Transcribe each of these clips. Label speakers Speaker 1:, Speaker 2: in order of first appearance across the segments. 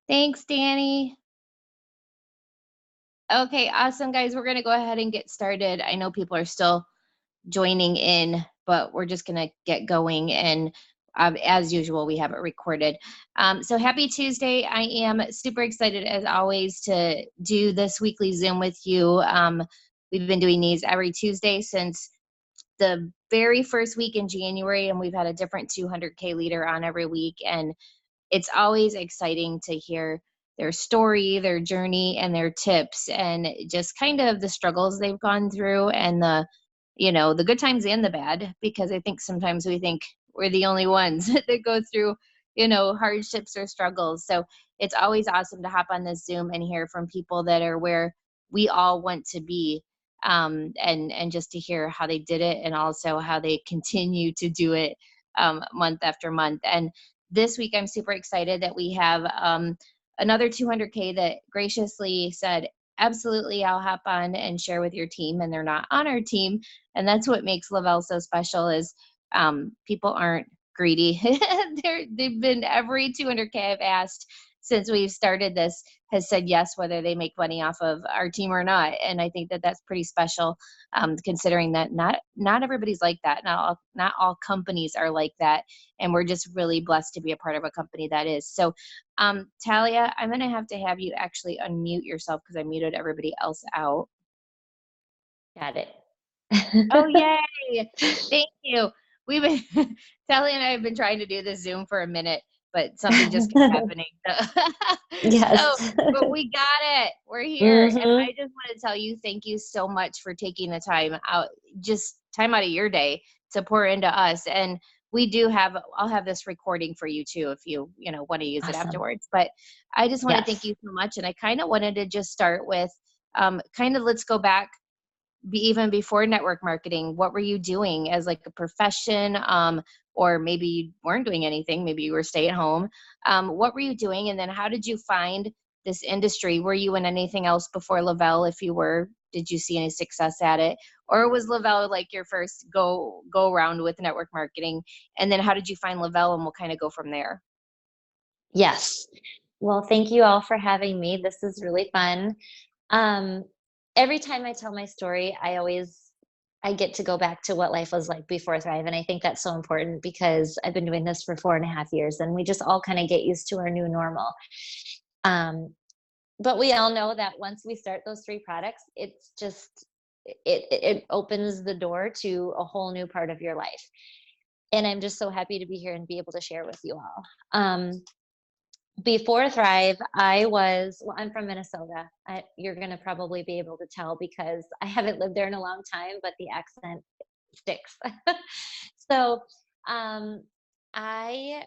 Speaker 1: Thanks, Danny. Okay, awesome, guys. We're going to go ahead and get started. I know people are still joining in, but we're just going to get going. And as usual, we have it recorded. So happy Tuesday. I am super excited, as always, to do this weekly Zoom with you. We've been doing these every Tuesday since the very first week in January, and we've had a different 200K leader on every week. And it's always exciting to hear their story, their journey, and their tips, and just kind of the struggles they've gone through, and the good times and the bad, because I think sometimes we think we're the only ones that go through, hardships or struggles. So it's always awesome to hop on this Zoom and hear from people that are where we all want to be, and just to hear how they did it, and also how they continue to do it, month after month. And this week, I'm super excited that we have another 200K that graciously said, absolutely, I'll hop on and share with your team. And they're not on our team. And that's what makes Lavelle so special, is people aren't greedy. They've been, every 200K I've asked since we've started this has said yes, whether they make money off of our team or not. And I think that that's pretty special, considering that not everybody's like that. Not all companies are like that. And we're just really blessed to be a part of a company that is. So, Talia, I'm going to have you actually unmute yourself, because I muted everybody else out.
Speaker 2: Got it.
Speaker 1: Oh, yay. Thank you. We've been, Talia and I have been trying to do this Zoom for a minute, but something just kept happening.
Speaker 2: Yes.
Speaker 1: But we got it. We're here. And
Speaker 2: Hmm.
Speaker 1: I just want to tell you, thank you so much for taking the time out, just time out of your day to pour into us. And I'll have this recording for you too, if you want to use it
Speaker 2: Awesome.
Speaker 1: afterwards. But I just want to thank
Speaker 2: Yes.
Speaker 1: you so much. And I kind of wanted to just start with, let's go back, even before network marketing. What were you doing as like a profession? Or maybe you weren't doing anything, maybe you were stay at home. What were you doing? And then how did you find this industry? Were you in anything else before Lavelle? If you were, did you see any success at it? Or was Lavelle like your first go around with network marketing? And then how did you find Lavelle? And we'll kind of go from there.
Speaker 2: Yes. Well, thank you all for having me. This is really fun. Um, every time I tell my story, I get to go back to what life was like before Thrive. And I think that's so important because I've been doing this for 4.5 years and we just all kind of get used to our new normal. Um, but we all know that once we start those three products, it opens the door to a whole new part of your life. And I'm just so happy to be here and be able to share with you all. Before Thrive, I'm from Minnesota. You're going to probably be able to tell because I haven't lived there in a long time, but the accent sticks. So, um, I,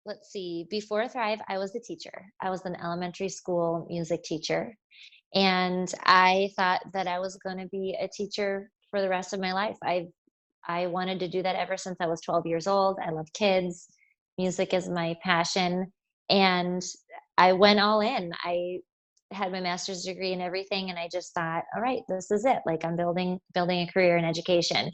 Speaker 2: let's see, before Thrive, I was a teacher. I was an elementary school music teacher. And I thought that I was going to be a teacher for the rest of my life. I wanted to do that ever since I was 12 years old. I love kids. Music is my passion. And I went all in. I had my master's degree and everything. And I just thought, all right, this is it. Like I'm building a career in education.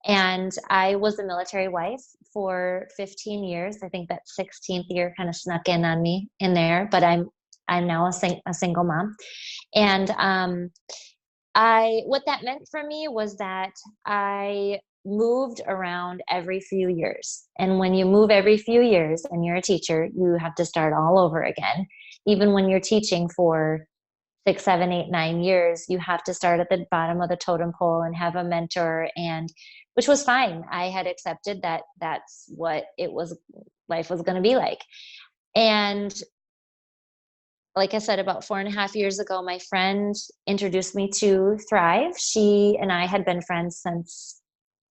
Speaker 2: And I was a military wife for 15 years. I think that 16th year kind of snuck in on me in there, but I'm now a single mom. And I what that meant for me was that I moved around every few years. And when you move every few years and you're a teacher, you have to start all over again. Even when you're teaching for 6, 7, 8, 9 years, you have to start at the bottom of the totem pole and have a mentor, and which was fine. I had accepted that that's what it was, life was going to be like. And like I said, about 4.5 years ago, my friend introduced me to Thrive. She and I had been friends since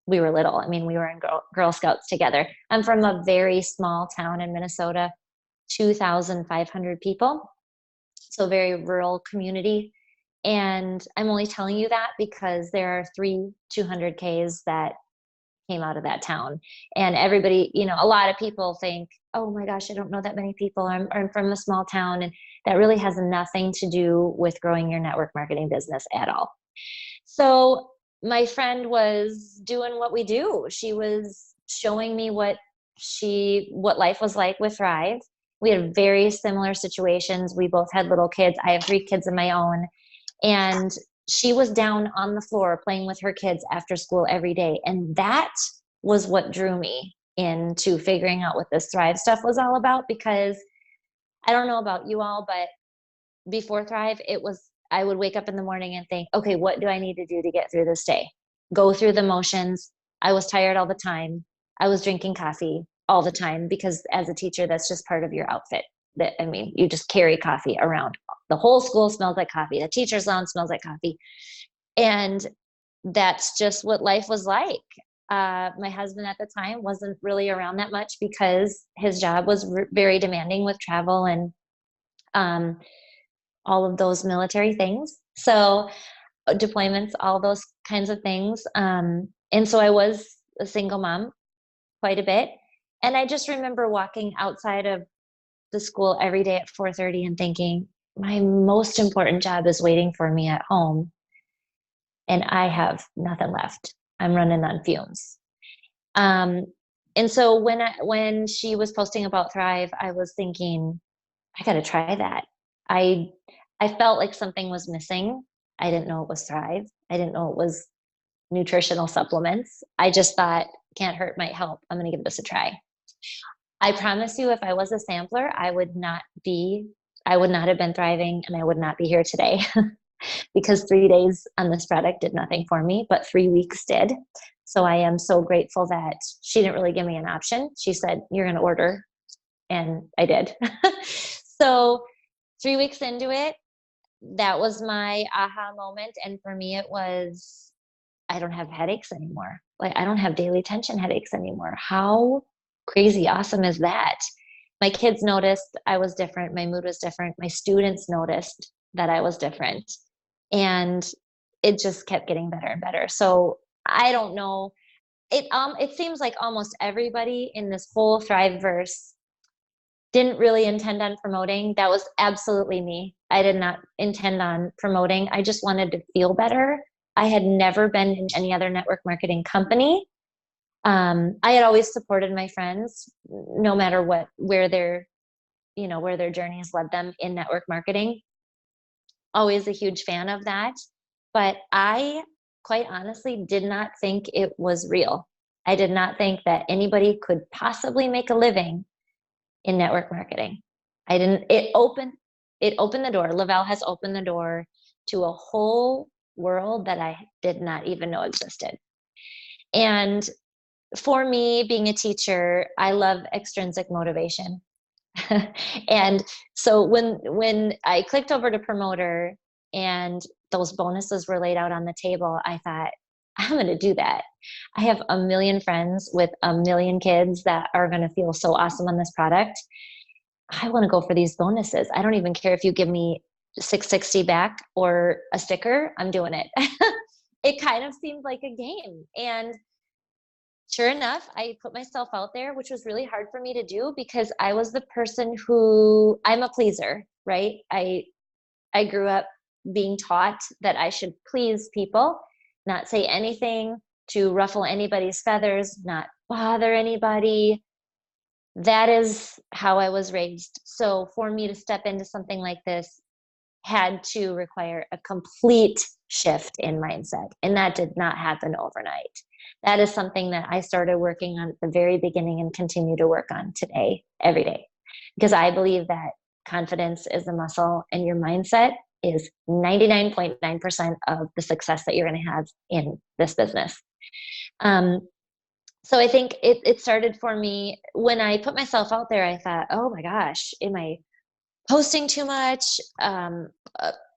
Speaker 2: we were little. I mean, we were in Girl Scouts together. I'm from a very small town in Minnesota, 2,500 people. So very rural community. And I'm only telling you that because there are three 200Ks that came out of that town. And everybody, a lot of people think, oh my gosh, I don't know that many people. I'm from a small town. And that really has nothing to do with growing your network marketing business at all. So my friend was doing what we do. She was showing me what life was like with Thrive. We had very similar situations. We both had little kids. I have 3 kids of my own. And she was down on the floor playing with her kids after school every day. And that was what drew me into figuring out what this Thrive stuff was all about. Because I don't know about you all, but before Thrive, it was, I would wake up in the morning and think, okay, what do I need to do to get through this day? Go through the motions. I was tired all the time. I was drinking coffee all the time because as a teacher, that's just part of your outfit. That, I mean, you just carry coffee around. The whole school smells like coffee. The teacher's lounge smells like coffee. And that's just what life was like. My husband at the time wasn't really around that much because his job was very demanding with travel and um, all of those military things. So deployments, all those kinds of things. And so I was a single mom quite a bit. And I just remember walking outside of the school every day at 4:30 and thinking, my most important job is waiting for me at home. And I have nothing left. I'm running on fumes. Um, and so when she was posting about Thrive, I was thinking, I got to try that. I I felt like something was missing. I didn't know it was Thrive. I didn't know it was nutritional supplements. I just thought, can't hurt, might help. I'm going to give this a try. I promise you, if I was a sampler, I would not have been thriving and I would not be here today because 3 days on this product did nothing for me, but 3 weeks did. So I am so grateful that she didn't really give me an option. She said, you're going to order. And I did. So 3 weeks into it, that was my aha moment. And for me, it was, I don't have headaches anymore. Like, I don't have daily tension headaches anymore. How crazy awesome is that? My kids noticed I was different. My mood was different. My students noticed that I was different. And it just kept getting better and better. So I don't know. It seems like almost everybody in this whole Thriveverse didn't really intend on promoting. That was absolutely me. I did not intend on promoting. I just wanted to feel better. I had never been in any other network marketing company. I had always supported my friends, no matter where their journeys led them in network marketing. Always a huge fan of that. But I quite honestly did not think it was real. I did not think that anybody could possibly make a living in network marketing. I didn't, it opened the door. Lavelle has opened the door to a whole world that I did not even know existed. And for me, being a teacher, I love extrinsic motivation. And so when I clicked over to Promoter and those bonuses were laid out on the table, I thought, I'm going to do that. I have a million friends with a million kids that are going to feel so awesome on this product. I want to go for these bonuses. I don't even care if you give me 660 back or a sticker. I'm doing it. It kind of seemed like a game. And sure enough, I put myself out there, which was really hard for me to do because I was the person who, I'm a pleaser, right? I grew up being taught that I should please people, not say anything to ruffle anybody's feathers, not bother anybody. That is how I was raised. So for me to step into something like this had to require a complete shift in mindset. And that did not happen overnight. That is something that I started working on at the very beginning and continue to work on today, every day, because I believe that confidence is a muscle and your mindset is 99.9% of the success that you're going to have in this business. So I think it started for me when I put myself out there. I thought, oh my gosh, am I posting too much?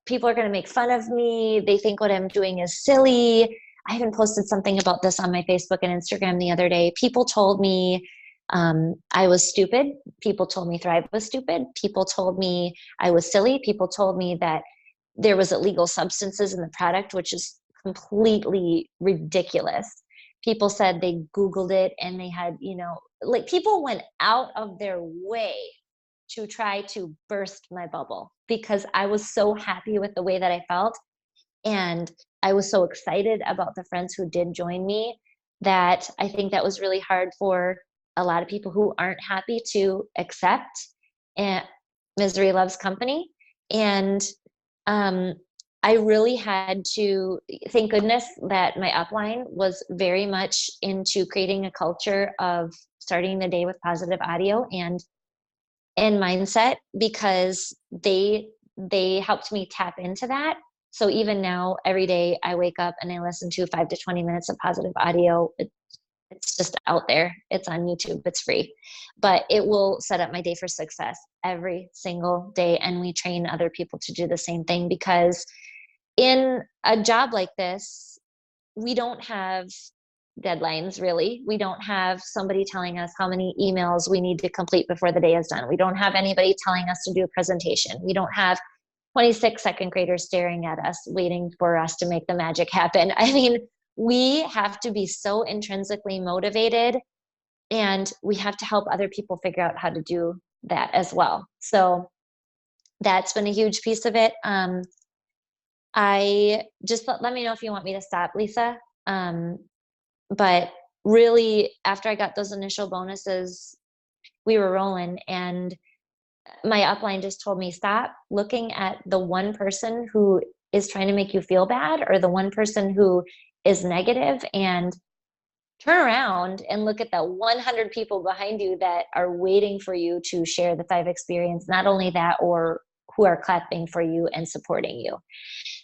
Speaker 2: People are going to make fun of me. They think what I'm doing is silly. I even posted something about this on my Facebook and Instagram the other day. People told me I was stupid. People told me Thrive was stupid. People told me I was silly. People told me that there was illegal substances in the product, which is completely ridiculous. People said they Googled it and they had, like people went out of their way to try to burst my bubble because I was so happy with the way that I felt. And I was so excited about the friends who did join me that I think that was really hard for a lot of people who aren't happy to accept. and Misery Loves Company. And um, I really had to thank goodness that my upline was very much into creating a culture of starting the day with positive audio and mindset, because they helped me tap into that. So even now, every day I wake up and I listen to 5 to 20 minutes of positive audio. It's just out there. It's on YouTube. It's free, but it will set up my day for success every single day. And we train other people to do the same thing, because in a job like this, we don't have deadlines really. We don't have somebody telling us how many emails we need to complete before the day is done. We don't have anybody telling us to do a presentation. We don't have 26 second graders staring at us, waiting for us to make the magic happen. I mean, we have to be so intrinsically motivated, and we have to help other people figure out how to do that as well. So that's been a huge piece of it. I just let me know if you want me to stop, Lisa. But really, after I got those initial bonuses, we were rolling, and my upline just told me, stop looking at the one person who is trying to make you feel bad, or the one person who is negative, and turn around and look at the 100 people behind you that are waiting for you to share the 5 experience. Not only that, or who are clapping for you and supporting you.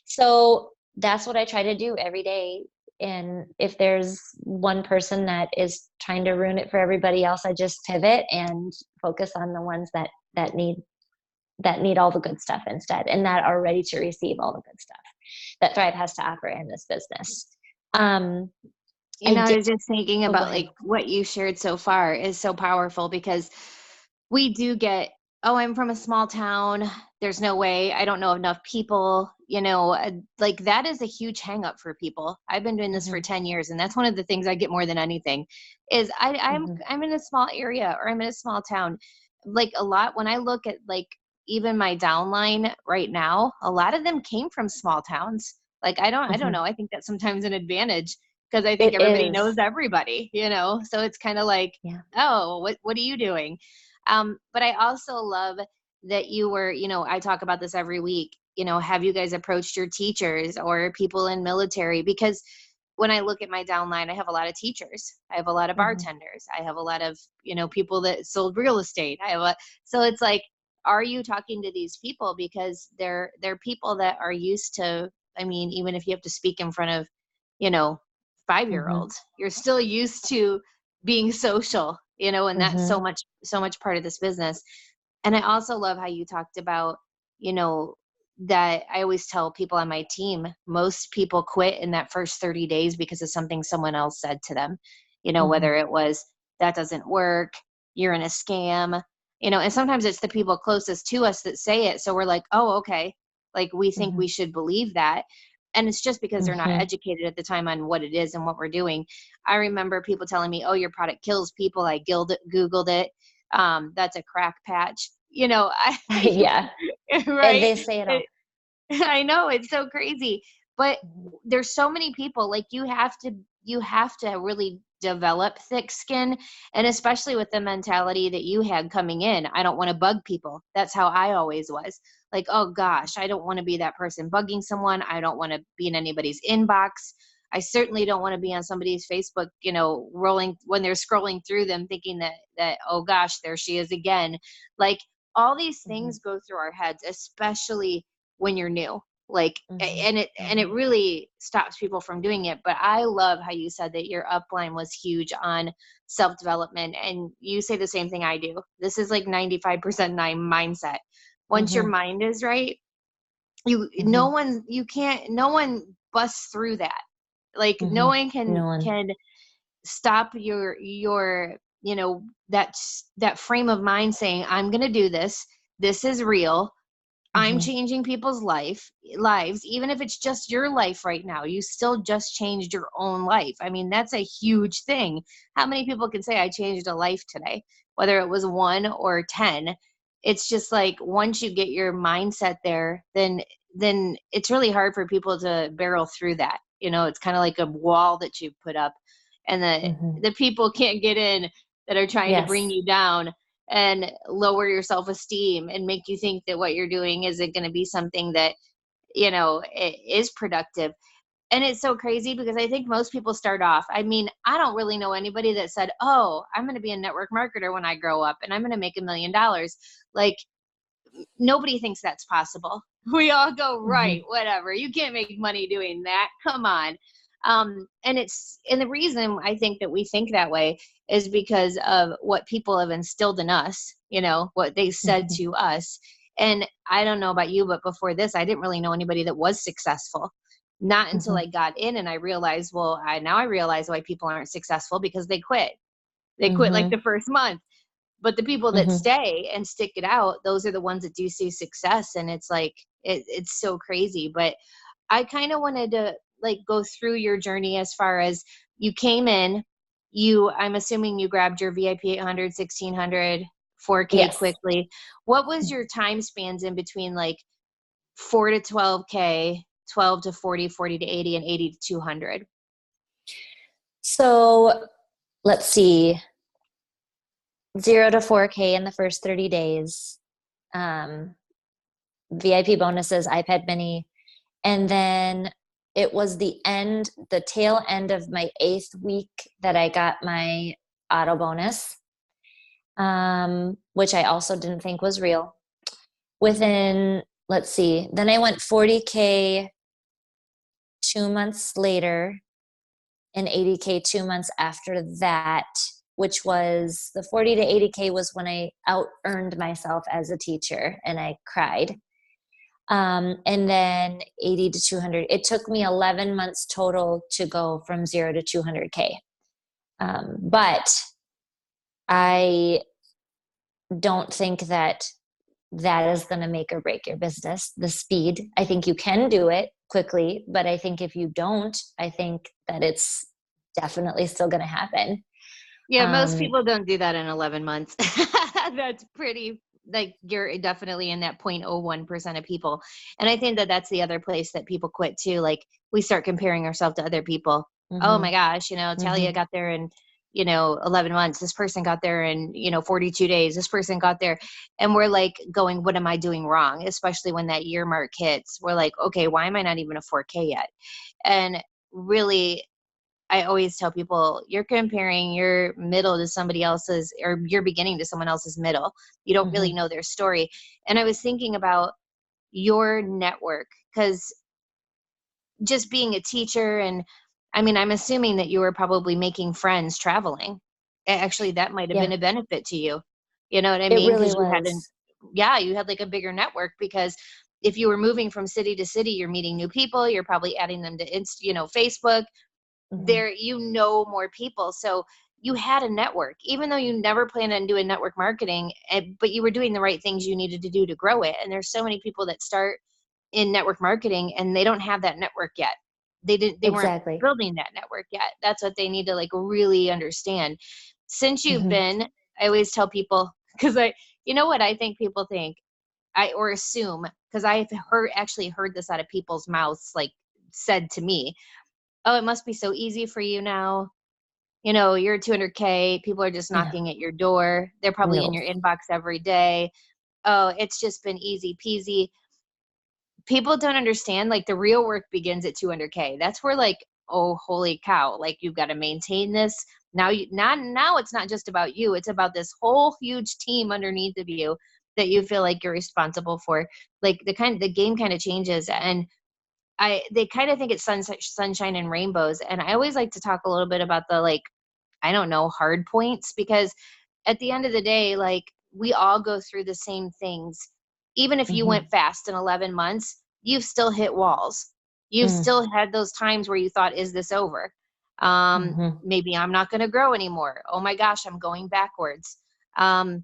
Speaker 2: So that's what I try to do every day. And if there's one person that is trying to ruin it for everybody else, I just pivot and focus on the ones that need all the good stuff instead, and that are ready to receive all the good stuff that Thrive has to offer in this business.
Speaker 1: I was just thinking
Speaker 2: go
Speaker 1: about
Speaker 2: ahead.
Speaker 1: like what you shared so far is so powerful, because we do get, oh, I'm from a small town. There's no way. I don't know enough people. Like that is a huge hang up for people. I've been doing this for
Speaker 2: Mm-hmm.
Speaker 1: 10 years. And that's one of the things I get more than anything is
Speaker 2: Mm-hmm.
Speaker 1: I'm in a small area, or I'm in a small town. Like a lot, when I look at like even my downline right now, a lot of them came from small towns. Like I don't
Speaker 2: Mm-hmm.
Speaker 1: know. I think that's sometimes an advantage, because I think
Speaker 2: It
Speaker 1: everybody knows
Speaker 2: is.
Speaker 1: everybody, so it's kind of like,
Speaker 2: Yeah.
Speaker 1: oh, what are you doing? But I also love that you were, I talk about this every week, have you guys approached your teachers or people in military? Because when I look at my downline, I have a lot of teachers. I have a lot of
Speaker 2: Mm-hmm.
Speaker 1: bartenders. I have a lot of, people that sold real estate. So it's like, are you talking to these people? Because they're people that are used to, I mean, even if you have to speak in front of, you know, 5 year
Speaker 2: Mm-hmm.
Speaker 1: olds, you're still used to being social, and that's
Speaker 2: Mm-hmm.
Speaker 1: so much part of this business. And I also love how you talked about, you know, that I always tell people on my team, most people quit in that first 30 days because of something someone else said to them,
Speaker 2: Mm-hmm.
Speaker 1: whether it was, that doesn't work, you're in a scam, and sometimes it's the people closest to us that say it. So we're like, oh, okay. Like we think
Speaker 2: Mm-hmm.
Speaker 1: we should believe that. And it's just because they're not
Speaker 2: Mm-hmm.
Speaker 1: educated at the time on what it is and what we're doing. I remember people telling me, oh, your product kills people. I Googled it. That's a crack patch.
Speaker 2: Yeah. And
Speaker 1: Right?
Speaker 2: they say it all.
Speaker 1: I know, it's so crazy. But
Speaker 2: Mm-hmm.
Speaker 1: there's so many people, like you have to really develop thick skin, and especially with the mentality that you had coming in. I don't want to bug people. That's how I always was. Like, oh gosh, I don't want to be that person bugging someone. I don't want to be in anybody's inbox. I certainly don't want to be on somebody's Facebook, rolling when they're scrolling through them thinking that oh gosh, there she is again. Like all these
Speaker 2: Mm-hmm.
Speaker 1: things go through our heads, especially when you're new, like,
Speaker 2: Mm-hmm.
Speaker 1: and it
Speaker 2: Mm-hmm.
Speaker 1: really stops people from doing it. But I love how you said that your upline was huge on self-development, and you say the same thing I do. This is like 95% mindset. Once your
Speaker 2: Mm-hmm.
Speaker 1: mind is right,
Speaker 2: Mm-hmm.
Speaker 1: no one busts through that. Like no
Speaker 2: Mm-hmm.
Speaker 1: one
Speaker 2: No
Speaker 1: can
Speaker 2: one.
Speaker 1: can stop your that frame of mind saying, I'm going to do this. This is real. I'm
Speaker 2: Mm-hmm.
Speaker 1: changing people's lives, even if it's just your life right now. You still just changed your own life. I mean, that's a huge thing. How many people can say I changed a life today, whether it was 1 or 10? It's just like once you get your mindset there, then it's really hard for people to barrel through that. It's kind of like a wall that you put up, and the
Speaker 2: Mm-hmm.
Speaker 1: the people can't get in that are trying to bring
Speaker 2: Yes.
Speaker 1: you down. and lower your self-esteem and make you think that what you're doing isn't going to be something that, is productive. And it's so crazy because I think most people start off, I mean, I don't really know anybody that said, oh, I'm going to be a network marketer when I grow up and I'm going to make $1 million. Like, nobody thinks that's possible. We all go, right, whatever. You can't make money doing that. Come on. And the reason I think that we think that way is because of what people have instilled in us, what they said to us. And I don't know about you, but before this, I didn't really know anybody that was successful. Not until I got in and I realized, now I realize why people aren't successful, because they quit. They quit like the first month. But the people that stay and stick it out, those are the ones that do see success. And it's like, it's so crazy. But I kind of wanted to like go through your journey as far as you came in, I'm assuming you grabbed your VIP 800, 1600, 4K
Speaker 2: Yes.
Speaker 1: quickly. What was your time spans in between like 4 to 12K, 12 to 40, 40 to 80, and 80 to 200?
Speaker 2: So let's see. 0 to 4K in the first 30 days. VIP bonuses, iPad mini. And then it was the tail end of my 8th week that I got my auto bonus, which I also didn't think was real. Within, let's see, then I went 40K 2 months later and 80K 2 months after that, which was the 40 to 80K was when I out earned myself as a teacher and I cried. And then 80 to 200, it took me 11 months total to go from 0 to 200K. But I don't think that is going to make or break your business. The speed, I think you can do it quickly, but I think if you don't, I think that it's definitely still going to happen.
Speaker 1: Yeah, most people don't do that in 11 months. That's pretty, like, you're definitely in that 0.01% of people. And I think that that's the other place that people quit too. Like, we start comparing ourselves to other people. Oh my gosh, Talia got there in, 11 months. This person got there in, 42 days. This person got there. And we're like going, what am I doing wrong? Especially when that year mark hits. We're like, okay, why am I not even a 4K yet? And really, I always tell people, you're comparing your middle to somebody else's, or your beginning to someone else's middle. You don't really know their story. And I was thinking about your network, because just being a teacher, and I mean, I'm assuming that you were probably making friends traveling. Actually, that might have been a benefit to you. You know what I
Speaker 2: It
Speaker 1: mean?
Speaker 2: really
Speaker 1: Because
Speaker 2: was.
Speaker 1: you had like a bigger network, because if you were moving from city to city, you're meeting new people. You're probably adding them to Facebook. There, more people, so you had a network, even though you never planned on doing network marketing, but you were doing the right things you needed to do to grow it. And there's so many people that start in network marketing and they don't have that network yet. They weren't
Speaker 2: Exactly.
Speaker 1: building that network yet. That's what they need to like really understand. Since you've been, I always tell people, because what I think people think, or assume, because I've actually heard this out of people's mouths, like said to me, oh, it must be so easy for you now. You're 200K. People are just
Speaker 2: No,
Speaker 1: knocking at your door. They're probably in
Speaker 2: no.
Speaker 1: your inbox every day. Oh, it's just been easy peasy. People don't understand, like, the real work begins at 200K. That's where, like, oh, holy cow, like, you've got to maintain this. Now it's not just about you. It's about this whole huge team underneath of you that you feel like you're responsible for. Like, the game kind of changes. And they kind of think it's sunshine and rainbows. And I always like to talk a little bit about the, like, I don't know, hard points, because at the end of the day, like, we all go through the same things. Even if you went fast in 11 months, you've still hit walls. You've still had those times where you thought, is this over? Maybe I'm not going to grow anymore. Oh my gosh, I'm going backwards. I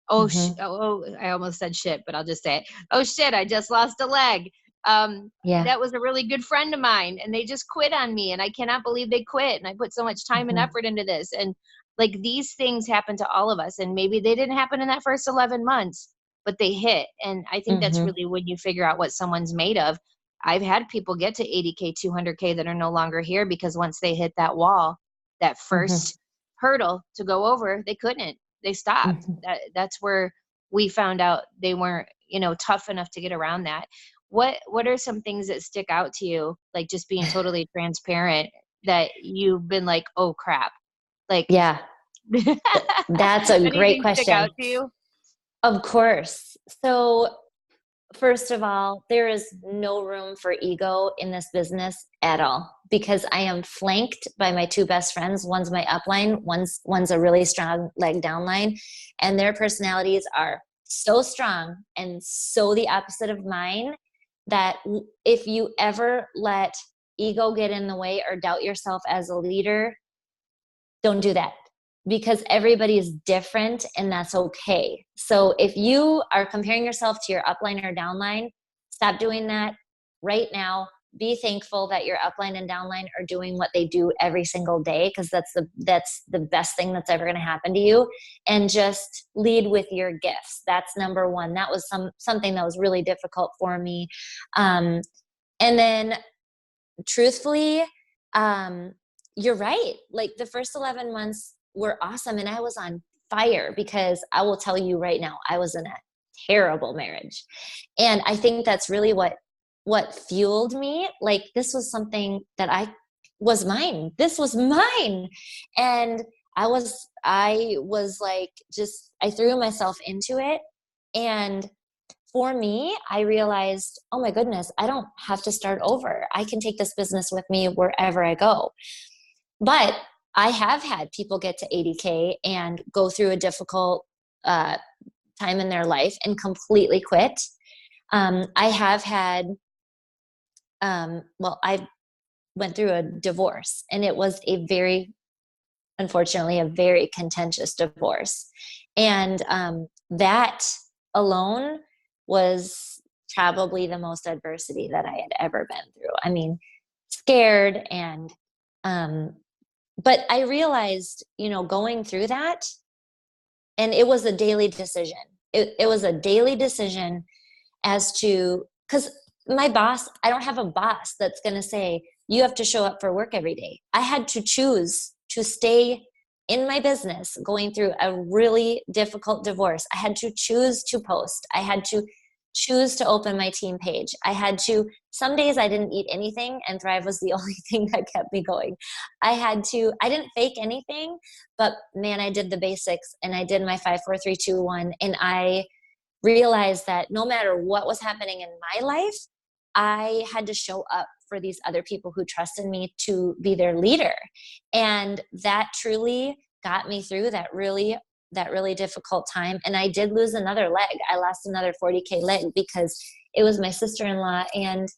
Speaker 1: almost said shit, but I'll just say it. Oh shit, I just lost a leg.
Speaker 2: Yeah.
Speaker 1: That was a really good friend of mine, and they just quit on me, and I cannot believe they quit. And I put so much time and effort into this. And like, these things happen to all of us, and maybe they didn't happen in that first 11 months, but they hit. And I think that's really when you figure out what someone's made of. I've had people get to 80K, 200K that are no longer here, because once they hit that wall, that first hurdle to go over, they couldn't. they stopped.
Speaker 2: Mhm.
Speaker 1: That's where we found out they weren't, tough enough to get around that. What are some things that stick out to you, like just being totally transparent, that you've been like, oh crap, like
Speaker 2: Yeah, that's a great
Speaker 1: anything stick
Speaker 2: question.
Speaker 1: out to you?
Speaker 2: Of course. So, first of all, there is no room for ego in this business at all because I am flanked by my two best friends. One's my upline, one's a really strong leg downline, and their personalities are so strong and so the opposite of mine that if you ever let ego get in the way or doubt yourself as a leader, don't do that because everybody is different and that's okay. So if you are comparing yourself to your upline or downline, stop doing that right now. Be thankful that your upline and downline are doing what they do every single day because that's the best thing that's ever going to happen to you. And just lead with your gifts. That's number one. That was something that was really difficult for me. And then truthfully, um, you're right. Like the first 11 months were awesome. And I was on fire because I will tell you right now, I was in a terrible marriage. And I think that's really what fueled me. Like this was something that was mine. This was mine. And I was like, I threw myself into it. And for me, I realized, oh my goodness, I don't have to start over. I can take this business with me wherever I go. But I have had people get to 80K and go through a difficult uh, time in their life and completely quit. I have had, I went through a divorce and it was unfortunately, a very contentious divorce. And that alone was probably the most adversity that I had ever been through. I mean, scared um, but I realized, going through that, and it was a daily decision. It was a daily decision as to, because my boss, I don't have a boss that's going to say, you have to show up for work every day. I had to choose to stay in my business going through a really difficult divorce. I had to choose to post. I had to choose to open my team page. Some days I didn't eat anything and Thrive was the only thing that kept me going. I didn't fake anything, but man, I did the basics and I did my 5, 4, 3, 2, 1. And I realized that no matter what was happening in my life, I had to show up for these other people who trusted me to be their leader. And that truly got me through that really difficult time. And I did lose another leg. I lost another 40K leg because it was my sister-in-law. And,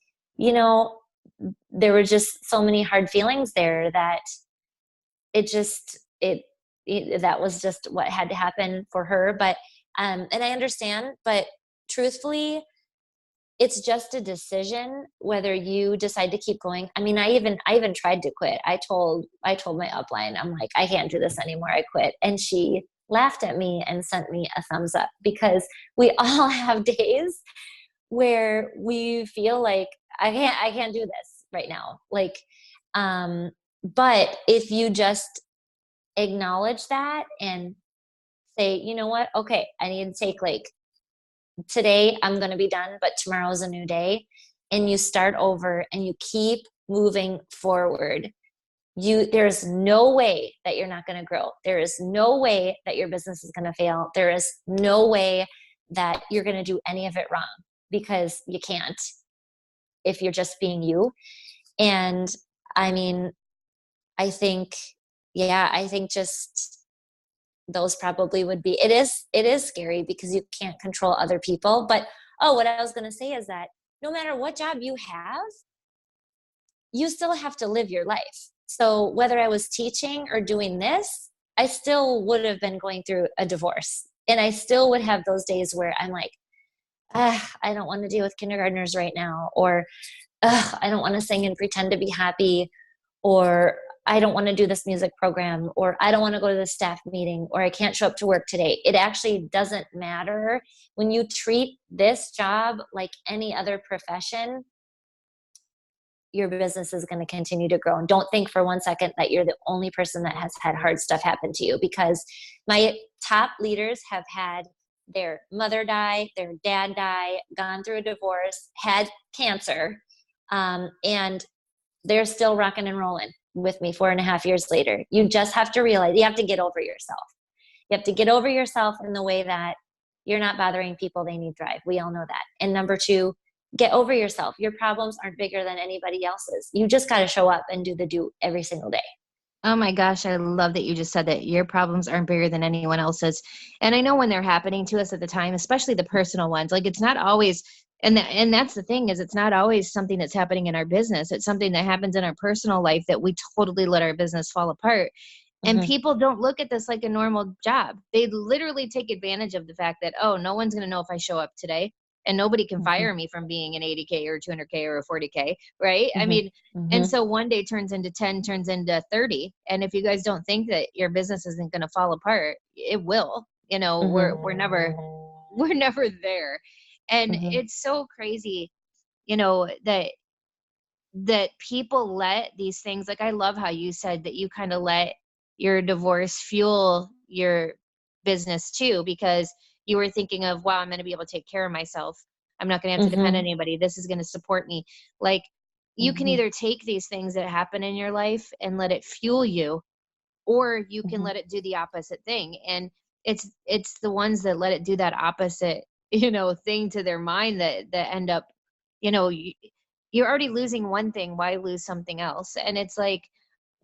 Speaker 2: there were just so many hard feelings there that that was just what had to happen for her. But, and I understand, but truthfully, it's just a decision whether you decide to keep going. I mean, I even tried to quit. I told my upline, I'm like, I can't do this anymore. I quit. And she laughed at me and sent me a thumbs up because we all have days where we feel like I can't do this right now. Like, but if you just acknowledge that and say, you know what? Okay, I need to take like today I'm going to be done, but tomorrow is a new day. And you start over and you keep moving forward. There's no way that you're not going to grow. There is no way that your business is going to fail. There is no way that you're going to do any of it wrong because you can't if you're just being you. And I mean, I think, I think just those probably would be, it is scary because you can't control other people. But what I was going to say is that no matter what job you have, you still have to live your life. So whether I was teaching or doing this, I still would have been going through a divorce. And I still would have those days where I'm like, I don't want to deal with kindergartners right now. Or I don't want to sing and pretend to be happy. Or I don't want to do this music program, or I don't want to go to the staff meeting, or I can't show up to work today. It actually doesn't matter. When you treat this job like any other profession, your business is going to continue to grow. And don't think for one second that you're the only person that has had hard stuff happen to you, because my top leaders have had their mother die, their dad die, gone through a divorce, had cancer, and they're still rocking and rolling with me 4.5 years later. You just have to realize you have to get over yourself. You have to get over yourself in the way that you're not bothering people. They need drive. We all know that. And number two, get over yourself. Your problems aren't bigger than anybody else's. You just got to show up and do every single day.
Speaker 1: Oh my gosh, I love that you just said that your problems aren't bigger than anyone else's. And I know when they're happening to us at the time, especially the personal ones, like it's not always, and that's the thing, is it's not always something that's happening in our business. It's something that happens in our personal life that we totally let our business fall apart. And
Speaker 2: Mm-hmm.
Speaker 1: people don't look at this like a normal job. They literally take advantage of the fact that, oh, no one's going to know if I show up today, and nobody can
Speaker 2: Mm-hmm.
Speaker 1: fire me from being an 80K or 200K or a 40K, right? I
Speaker 2: Mm-hmm.
Speaker 1: mean, and
Speaker 2: Mm-hmm.
Speaker 1: so one day turns into 10, turns into 30. And if you guys don't think that your business isn't going to fall apart, it will. You know, we're never we're never there. And
Speaker 2: Mm-hmm.
Speaker 1: it's so crazy, that people let these things, like I love how you said that you kind of let your divorce fuel your business too, because you were thinking of, wow, I'm going to be able to take care of myself. I'm not going to have to depend on
Speaker 2: Mm-hmm.
Speaker 1: anybody. This is going to support me. Like, you can
Speaker 2: Mm-hmm.
Speaker 1: either take these things that happen in your life and let it fuel you, or you can
Speaker 2: Mm-hmm.
Speaker 1: let it do the opposite thing. And it's the ones that let it do that opposite thing to their mind that end up, you know you, you're already losing one thing, why lose something else? And it's like,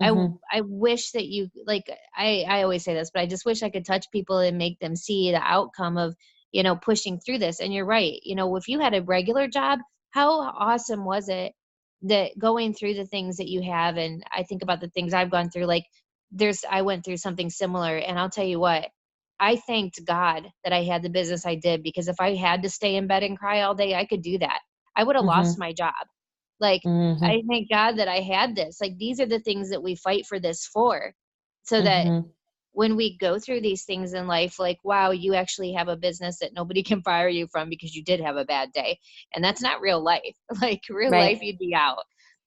Speaker 2: Mm-hmm.
Speaker 1: I wish that you, like, I always say this, but I just wish I could touch people and make them see the outcome of, pushing through this. And you're right. If you had a regular job, how awesome was it that going through the things that you have? And I think about the things I've gone through, like I went through something similar, and I'll tell you what, I thanked God that I had the business I did, because if I had to stay in bed and cry all day, I could do that. I would have lost
Speaker 2: Mm-hmm.
Speaker 1: my job. Like,
Speaker 2: Mm-hmm.
Speaker 1: I thank God that I had this. Like, these are the things that we fight for this for, so that
Speaker 2: Mm-hmm.
Speaker 1: when we go through these things in life, like, wow, you actually have a business that nobody can fire you from because you did have a bad day. And that's not real life. Like, real life,
Speaker 2: Right.
Speaker 1: you'd be out.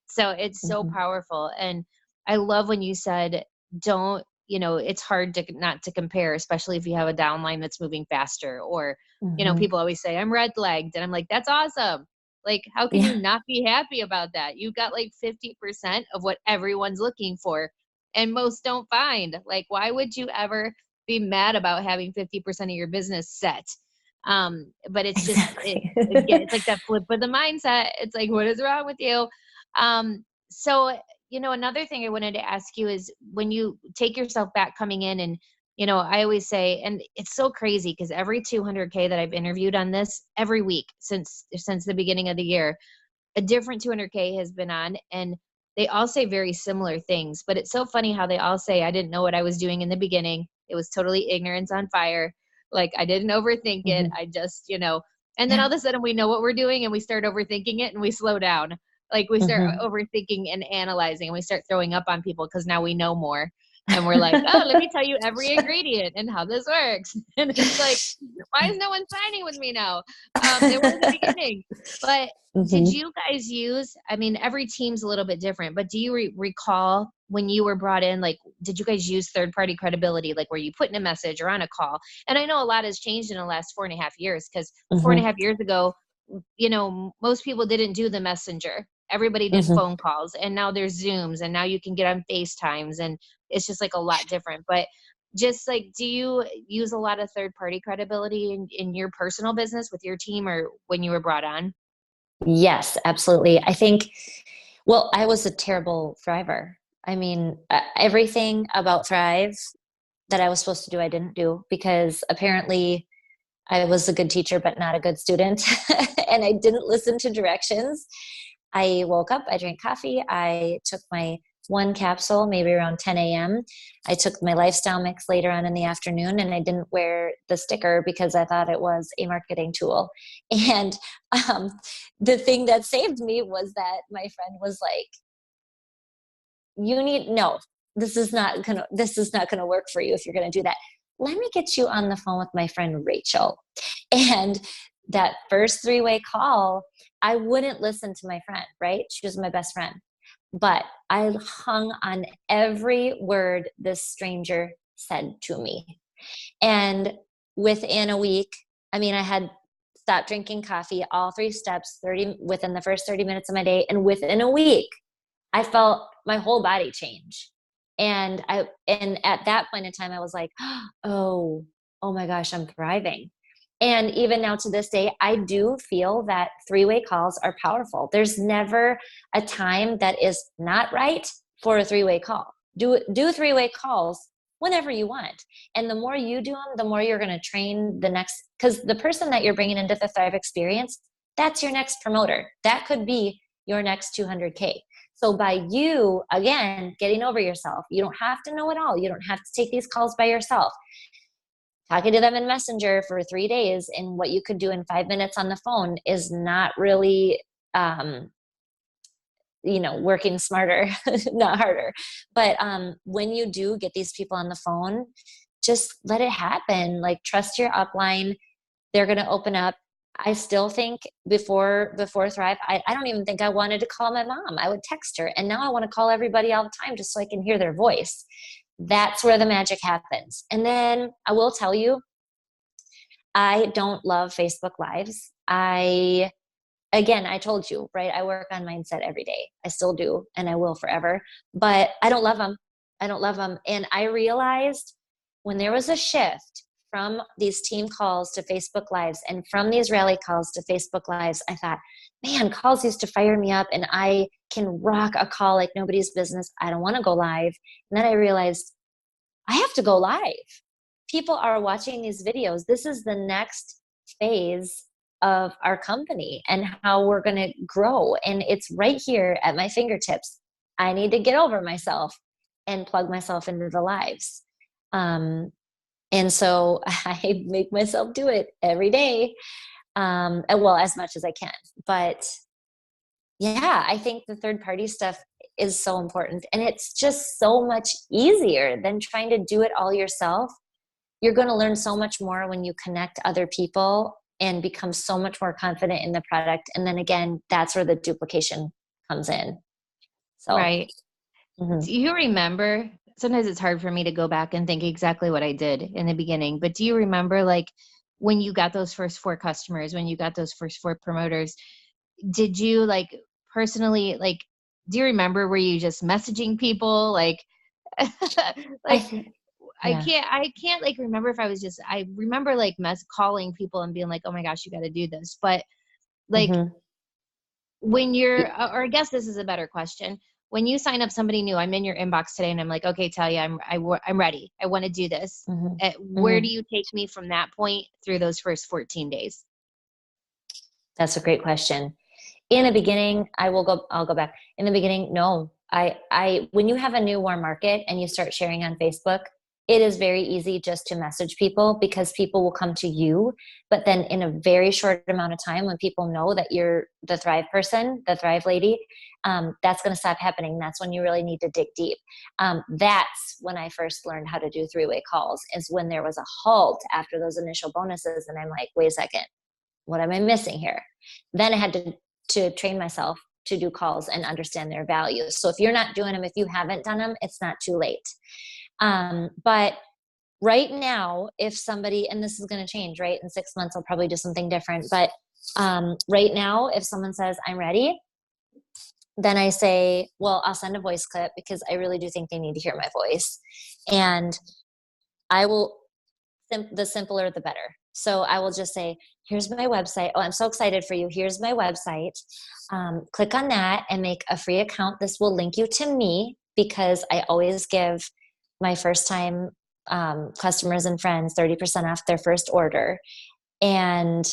Speaker 1: So it's so
Speaker 2: Mm-hmm.
Speaker 1: powerful. And I love when you said, don't, it's hard to not to compare, especially if you have a downline that's moving faster, or,
Speaker 2: Mm-hmm.
Speaker 1: people always say, I'm red flagged. And I'm like, that's awesome. Like, how can
Speaker 2: Yeah.
Speaker 1: you not be happy about that? You got like 50% of what everyone's looking for, and most don't find. Like, why would you ever be mad about having 50% of your business set? But it's just,
Speaker 2: Exactly.
Speaker 1: again, it's like that flip of the mindset. It's like, what is wrong with you? So, another thing I wanted to ask you is, when you take yourself back coming in, and, I always say, and it's so crazy because every 200K that I've interviewed on this, every week since the beginning of the year, a different 200K has been on, and they all say very similar things. But it's so funny how they all say, I didn't know what I was doing in the beginning. It was totally ignorance on fire. Like, I didn't overthink it.
Speaker 2: Mm-hmm.
Speaker 1: I just, and then all
Speaker 2: Yeah.
Speaker 1: of a sudden we know what we're doing, and we start overthinking it, and we slow down. Like, we start
Speaker 2: Mm-hmm.
Speaker 1: overthinking and analyzing, and we start throwing up on people because now we know more. And we're like, oh, let me tell you every ingredient and how this works. And it's like, why is no one signing with me now? They were in the beginning. But did
Speaker 2: Mm-hmm.
Speaker 1: you guys use, I mean, every team's a little bit different, but do you recall when you were brought in, like, did you guys use third party credibility? Like, were you put in a message or on a call? And I know a lot has changed in the last 4.5 years, because four and a
Speaker 2: Mm-hmm.
Speaker 1: half years ago, most people didn't do the messenger. Everybody did
Speaker 2: Mm-hmm.
Speaker 1: phone calls, and now there's Zooms, and now you can get on FaceTimes, and it's just like a lot different. But just like, do you use a lot of third party credibility in your personal business with your team, or when you were brought on?
Speaker 2: Yes, absolutely. I think, well, I was a terrible Thriver. I mean, everything about Thrive that I was supposed to do, I didn't do, because apparently I was a good teacher, but not a good student. And I didn't listen to directions. I woke up, I drank coffee, I took my one capsule maybe around 10 a.m. I took my lifestyle mix later on in the afternoon, and I didn't wear the sticker because I thought it was a marketing tool. And um, the thing that saved me was that my friend was like, you need, no, this is not gonna work for you if you're gonna do that. Let me get you on the phone with my friend Rachel. And that first three-way call, I wouldn't listen to my friend, right? She was my best friend. But I hung on every word this stranger said to me. And within a week, I mean, I had stopped drinking coffee, all three steps, 30 within the first 30 minutes of my day. And within a week, I felt my whole body change. And at that point in time, I was like, oh my gosh, I'm thriving. And even now to this day, I do feel that three-way calls are powerful. There's never a time that is not right for a three-way call. Do three-way calls whenever you want. And the more you do them, the more you're going to train the next, because the person that you're bringing into the Thrive experience, that's your next promoter. That could be your next 200K. So by you, again, getting over yourself, you don't have to know it all. You don't have to take these calls by yourself. Talking to them in Messenger for 3 days and what you could do in 5 minutes on the phone is not really, working smarter, not harder. But when you do get these people on the phone, just let it happen. Like, trust your upline. They're going to open up. I still think before Thrive, I don't even think I wanted to call my mom. I would text her. And now I want to call everybody all the time just so I can hear their voice. That's where the magic happens. And then I will tell you, I don't love Facebook Lives. Again, I told you, right? I work on mindset every day. I still do, and I will forever, but I don't love them. I don't love them. And I realized when there was a shift from these team calls to Facebook Lives and from these rally calls to Facebook Lives, I thought, man, calls used to fire me up and I can rock a call like nobody's business. I don't want to go live. And then I realized I have to go live. People are watching these videos. This is the next phase of our company and how we're going to grow. And it's right here at my fingertips. I need to get over myself and plug myself into the lives. And so I make myself do it every day. Well, as much as I can. But yeah, I think the third party stuff is so important. And it's just so much easier than trying to do it all yourself. You're going to learn so much more when you connect other people and become so much more confident in the product. And then again, that's where the duplication comes in. So,
Speaker 1: Right. Do you remember, sometimes it's hard for me to go back and think exactly what I did in the beginning, but do you remember, like, when you got those first 4 customers, when you got those first 4 promoters, did you, like, personally, like, do you remember, were you just messaging people? Like, like,
Speaker 2: yeah.
Speaker 1: I can't like remember if I remember like calling people and being like, oh my gosh, you got to do this. But like, when you're, or I guess this is a better question. When you sign up somebody new, I'm in your inbox today and I'm like, okay, Talia, I'm ready. I want to do this. Where do you take me from that point through those first 14 days?
Speaker 2: That's a great question. In the beginning, I'll go back. In the beginning, no. When you have a new warm market and you start sharing on Facebook, it is very easy just to message people because people will come to you. But then in a very short amount of time, when people know that you're the Thrive person, the Thrive lady, that's going to stop happening. That's when you really need to dig deep. That's when I first learned how to do three-way calls, is when there was a halt after those initial bonuses. And I'm like, wait a second, what am I missing here? Then I had to train myself to do calls and understand their values. So if you're not doing them, if you haven't done them, it's not too late. But right now, if somebody, and this is going to change, right? In 6 months, I'll probably do something different. But right now, if someone says, I'm ready, then I say, well, I'll send a voice clip because I really do think they need to hear my voice. And I will, the simpler, the better. So I will just say, here's my website. Oh, I'm so excited for you. Here's my website. Click on that and make a free account. This will link you to me because I always give my first time customers and friends 30% off their first order. And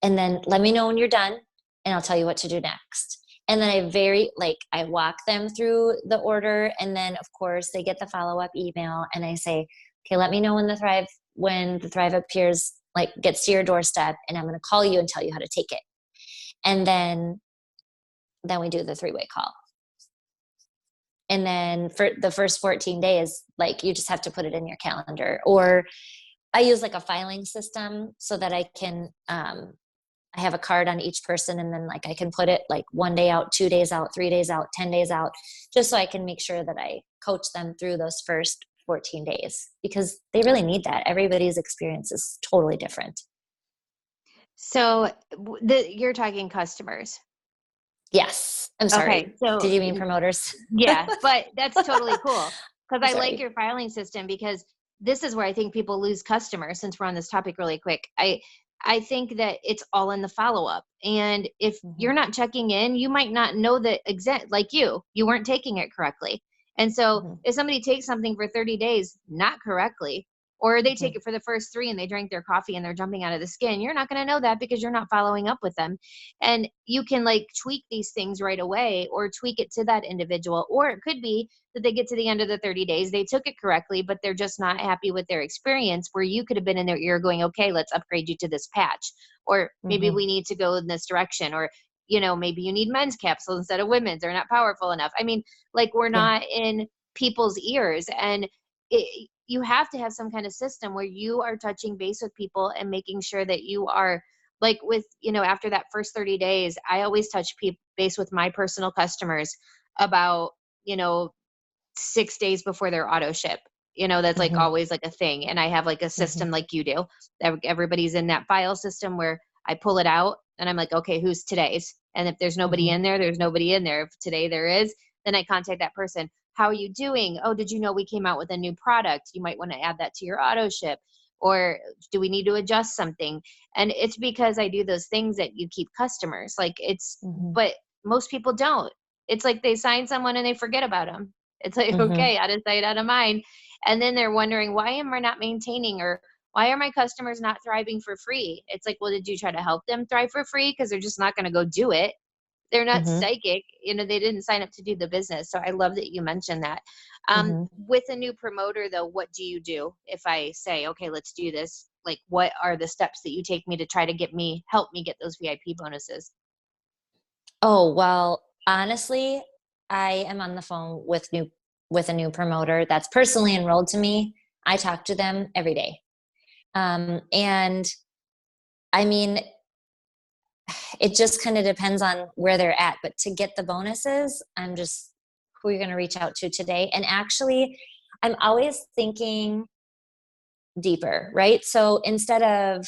Speaker 2: then let me know when you're done and I'll tell you what to do next. And then I walk them through the order. And then of course they get the follow-up email and I say, okay, let me know when the Thrive appears, like gets to your doorstep, and I'm going to call you and tell you how to take it. And then we do the three-way call. And then for the first 14 days, like you just have to put it in your calendar, or I use like a filing system so that I can I have a card on each person, and then like I can put it like 1 day out, 2 days out, 3 days out, 10 days out, just so I can make sure that I coach them through those first 14 days, because they really need that. Everybody's experience is totally different.
Speaker 1: So you're talking customers.
Speaker 2: Yes. I'm
Speaker 1: Okay.
Speaker 2: sorry.
Speaker 1: So
Speaker 2: Did you mean promoters?
Speaker 1: yeah, but that's totally cool because
Speaker 2: I'm
Speaker 1: I like
Speaker 2: sorry.
Speaker 1: your filing system because this is where I think people lose customers since we're on this topic really quick. I think that it's all in the follow up. And if
Speaker 2: Mm-hmm.
Speaker 1: you're not checking in, you might not know that exact like you weren't taking it correctly. And so
Speaker 2: Mm-hmm.
Speaker 1: if somebody takes something for 30 days not correctly, or they
Speaker 2: Mm-hmm.
Speaker 1: take it for the first 3 and they drank their coffee and they're jumping out of the skin, you're not going to know that because you're not following up with them. And you can like tweak these things right away or tweak it to that individual. Or it could be that they get to the end of the 30 days, they took it correctly, but they're just not happy with their experience, where you could have been in their ear going, okay, let's upgrade you to this patch. Or maybe
Speaker 2: Mm-hmm.
Speaker 1: we need to go in this direction. Or, maybe you need men's capsules instead of women's. They're not powerful enough. I mean, like we're
Speaker 2: Yeah.
Speaker 1: not in people's ears. And you have to have some kind of system where you are touching base with people and making sure that you are like with, after that first 30 days, I always touch base with my personal customers about, 6 days before their auto ship. That's like
Speaker 2: Mm-hmm.
Speaker 1: always like a thing. And I have like a
Speaker 2: Mm-hmm.
Speaker 1: system like you do. Everybody's in that file system where I pull it out and I'm like, okay, who's today's? And if there's nobody
Speaker 2: Mm-hmm.
Speaker 1: in there, there's nobody in there. If today there is, then I contact that person. How are you doing? Oh, did you know we came out with a new product? You might want to add that to your auto ship. Or do we need to adjust something? And it's because I do those things that you keep customers.
Speaker 2: Mm-hmm.
Speaker 1: But most people don't. It's like they sign someone and they forget about them. It's like,
Speaker 2: Mm-hmm.
Speaker 1: okay, out of sight, out of mind. And then they're wondering, why am I not maintaining, or why are my customers not thriving for free? It's like, well, did you try to help them thrive for free? Because they're just not going to go do it. They're not
Speaker 2: Mm-hmm.
Speaker 1: psychic. They didn't sign up to do the business. So I love that you mentioned that.
Speaker 2: Mm-hmm.
Speaker 1: With a new promoter, though, what do you do if I say, okay, let's do this? Like, what are the steps that you take me to try to help me get those VIP bonuses?
Speaker 2: Oh, well, honestly, I am on the phone with a new promoter that's personally enrolled to me. I talk to them every day. And I mean, it just kind of depends on where they're at. But to get the bonuses, I'm just who you're going to reach out to today. And actually, I'm always thinking deeper, right? So instead of,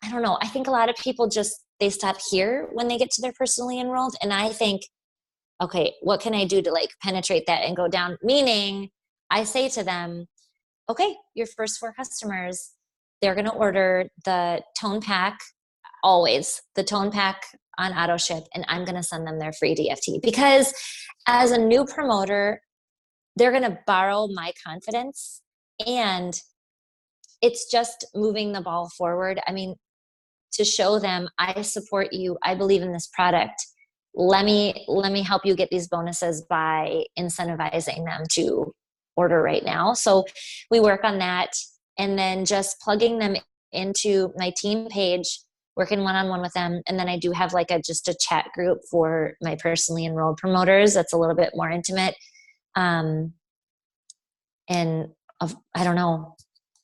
Speaker 2: I don't know, I think a lot of people just, they stop here when they get to their personally enrolled. And I think, okay, what can I do to like penetrate that and go down? Meaning, I say to them, okay, your first 4 customers, they're going to order the tone pack, always the tone pack on auto ship, and I'm going to send them their free DFT. Because as a new promoter, they're going to borrow my confidence, and it's just moving the ball forward. I mean, to show them I support you, I believe in this product. Let me help you get these bonuses by incentivizing them to order right now. So we work on that, and then just plugging them into my team page, working one-on-one with them. And then I do have like just a chat group for my personally enrolled promoters that's a little bit more intimate. Um, and I don't know,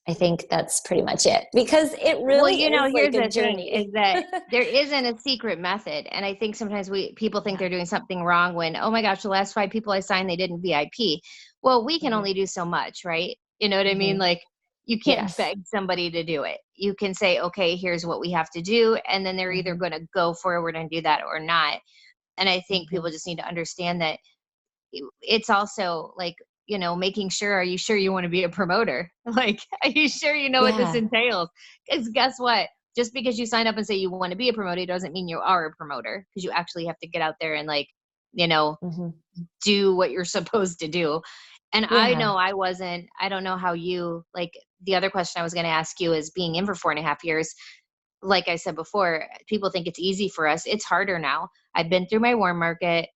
Speaker 2: I think that's pretty much it, because it
Speaker 1: Well,
Speaker 2: really is
Speaker 1: here's
Speaker 2: like a
Speaker 1: the thing is
Speaker 2: journey.
Speaker 1: that there isn't a secret method. And I think sometimes people think
Speaker 2: Yeah.
Speaker 1: they're doing something wrong when, oh my gosh, the last 5 people I signed, they didn't VIP. Well, we can
Speaker 2: Mm-hmm.
Speaker 1: only do so much, right? You know what I mean?
Speaker 2: Mm-hmm.
Speaker 1: Like you can't
Speaker 2: Yes.
Speaker 1: beg somebody to do it. You can say, okay, here's what we have to do. And then they're either
Speaker 2: Mm-hmm.
Speaker 1: going to go forward and do that or not. And I think
Speaker 2: Mm-hmm.
Speaker 1: people just need to understand that it's also like, making sure, are you sure you want to be a promoter? Like, are you sure you know what this
Speaker 2: Yeah.
Speaker 1: entails? Because guess what? Just because you sign up and say you want to be a promoter doesn't mean you are a promoter, because you actually have to get out there and like, you know,
Speaker 2: Mm-hmm.
Speaker 1: do what you're supposed to do. And I
Speaker 2: Yeah.
Speaker 1: know I don't know how you like the other question I was going to ask you is being in for 4.5 years. Like I said before, people think it's easy for us. It's harder now. I've been through my warm market.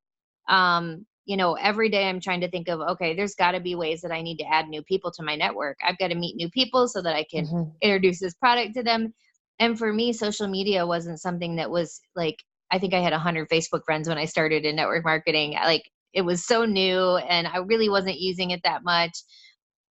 Speaker 1: Every day I'm trying to think of, okay, there's got to be ways that I need to add new people to my network. I've got to meet new people so that I can
Speaker 2: Mm-hmm.
Speaker 1: introduce this product to them. And for me, social media wasn't something that was like, I think I had 100 Facebook friends when I started in network marketing. Like it was so new and I really wasn't using it that much.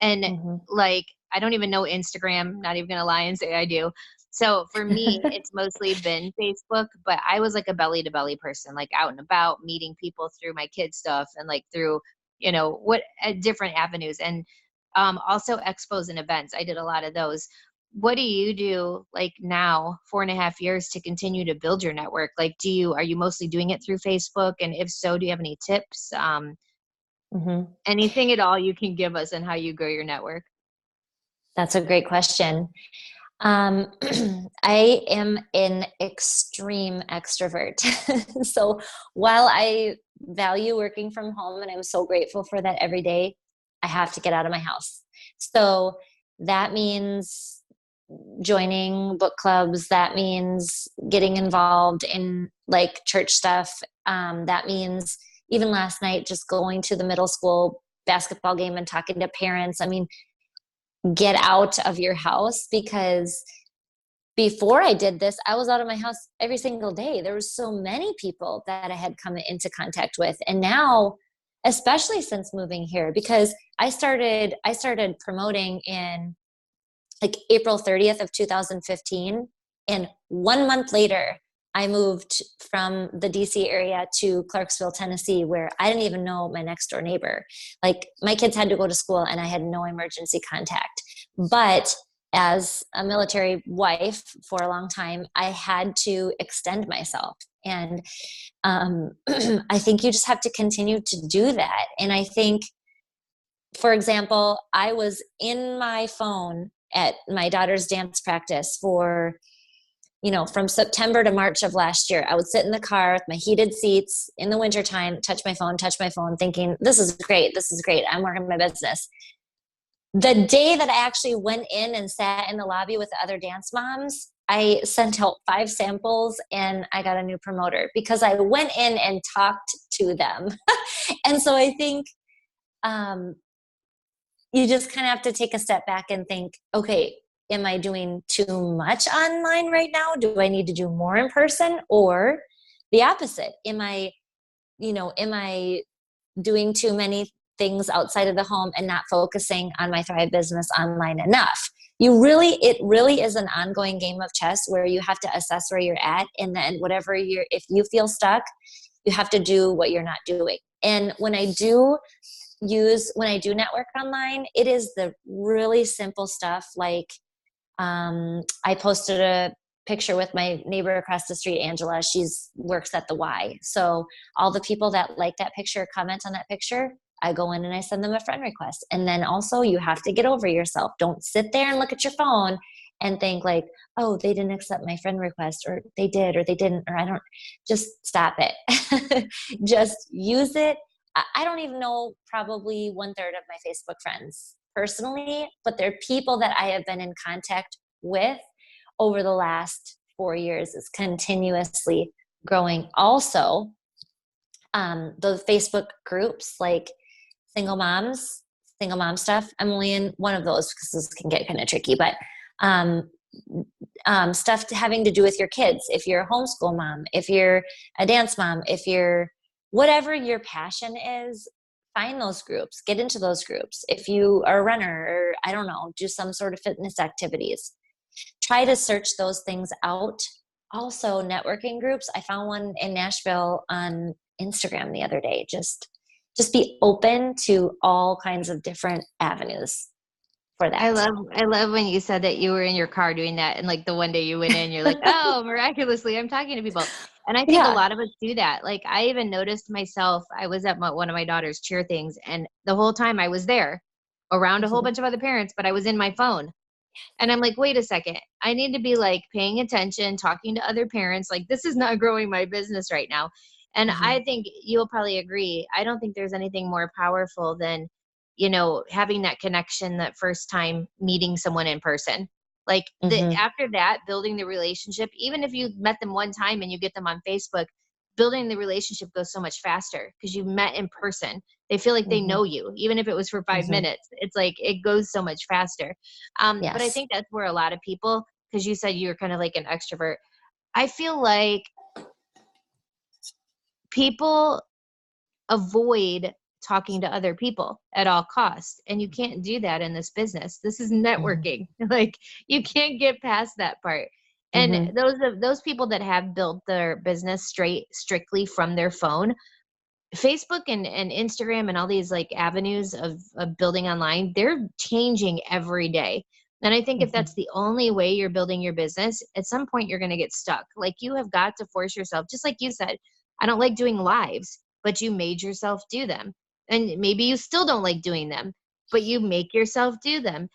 Speaker 1: And
Speaker 2: Mm-hmm.
Speaker 1: like, I don't even know Instagram, not even going to lie and say I do. So for me, it's mostly been Facebook, but I was like a belly to belly person, like out and about meeting people through my kids stuff and like through, what different avenues, and also expos and events. I did a lot of those. What do you do like now, 4.5 years, to continue to build your network? Like, are you mostly doing it through Facebook? And if so, do you have any tips? Anything at all you can give us on how you grow your network?
Speaker 2: That's a great question. Um, I am an extreme extrovert. So while I value working from home and I'm so grateful for that every day, I have to get out of my house. So that means joining book clubs. That means getting involved in like church stuff. That means even last night, just going to the middle school basketball game and talking to parents. I mean, get out of your house, because before I did this, I was out of my house every single day. There were so many people that I had come into contact with. And now, especially since moving here, because I started promoting in like April 30th of 2015. And 1 month later, I moved from the DC area to Clarksville, Tennessee, where I didn't even know my next door neighbor. Like my kids had to go to school and I had no emergency contact. But as a military wife for a long time, I had to extend myself. And I think you just have to continue to do that. And I think, for example, I was in my phone at my daughter's dance practice for, from September to March of last year. I would sit in the car with my heated seats in the wintertime, touch my phone, thinking, this is great. I'm working my business. The day that I actually went in and sat in the lobby with the other dance moms, I sent out 5 samples and I got a new promoter because I went in and talked to them. And so I think, you just kind of have to take a step back and think, okay, am I doing too much online right now? Do I need to do more in person? Or the opposite? Am I doing too many things outside of the home and not focusing on my Thrive business online enough? It really is an ongoing game of chess where you have to assess where you're at. And then if you feel stuck, you have to do what you're not doing. And when I do network online, it is the really simple stuff. Like, I posted a picture with my neighbor across the street, Angela. She's works at the Y. So all the people that like that picture, comment on that picture, I go in and I send them a friend request. And then also you have to get over yourself. Don't sit there and look at your phone and think like, oh, they didn't accept my friend request, or they did, or they didn't, or I don't. Just stop it. Just use it. I don't even know probably 1/3 of my Facebook friends personally, but they're people that I have been in contact with over the last 4 years. Is continuously growing. Also, the Facebook groups like single mom stuff. I'm only in one of those because this can get kind of tricky, but um, stuff having to do with your kids. If you're a homeschool mom, if you're a dance mom, if you're whatever your passion is, find those groups, get into those groups. If you are a runner, or I don't know, do some sort of fitness activities, try to search those things out. Also, networking groups. I found one in Nashville on Instagram the other day. Just be open to all kinds of different avenues for
Speaker 1: I
Speaker 2: that.
Speaker 1: love when you said that you were in your car doing that, and like the one day you went in, you're like, oh, miraculously, I'm talking to people. And I think a
Speaker 2: Yeah.
Speaker 1: lot of us do that. Like I even noticed myself, I was at one of my daughter's cheer things, and the whole time I was there around a whole
Speaker 2: Mhm.
Speaker 1: bunch of other parents, but I was in my phone. And I'm like, wait a second, I need to be like paying attention, talking to other parents. Like this is not growing my business right now. And
Speaker 2: Mhm.
Speaker 1: I think you'll probably agree. I don't think there's anything more powerful than, having that connection that first time meeting someone in person. Like
Speaker 2: Mhm.
Speaker 1: after that, building the relationship, even if you met them one time and you get them on Facebook, building the relationship goes so much faster because you met in person. They feel like they
Speaker 2: Mhm.
Speaker 1: know you, even if it was for five
Speaker 2: Mhm.
Speaker 1: minutes. It's like it goes so much faster. But I
Speaker 2: Yes.
Speaker 1: think that's where a lot of people, because you said you're kind of like an extrovert, I feel like people avoid talking to other people at all costs. And you can't do that in this business. This is
Speaker 2: Mhm.
Speaker 1: networking. Like you can't get past that part. And
Speaker 2: Mhm.
Speaker 1: those people that have built their business strictly from their phone, Facebook and Instagram and all these like avenues of building online, they're changing every day. And I think if that's
Speaker 2: Mhm.
Speaker 1: the only way you're building your business, at some point you're going to get stuck. Like you have got to force yourself, just like you said, I don't like doing lives, but you made yourself do them. And maybe you still don't like doing them, but you make yourself do them.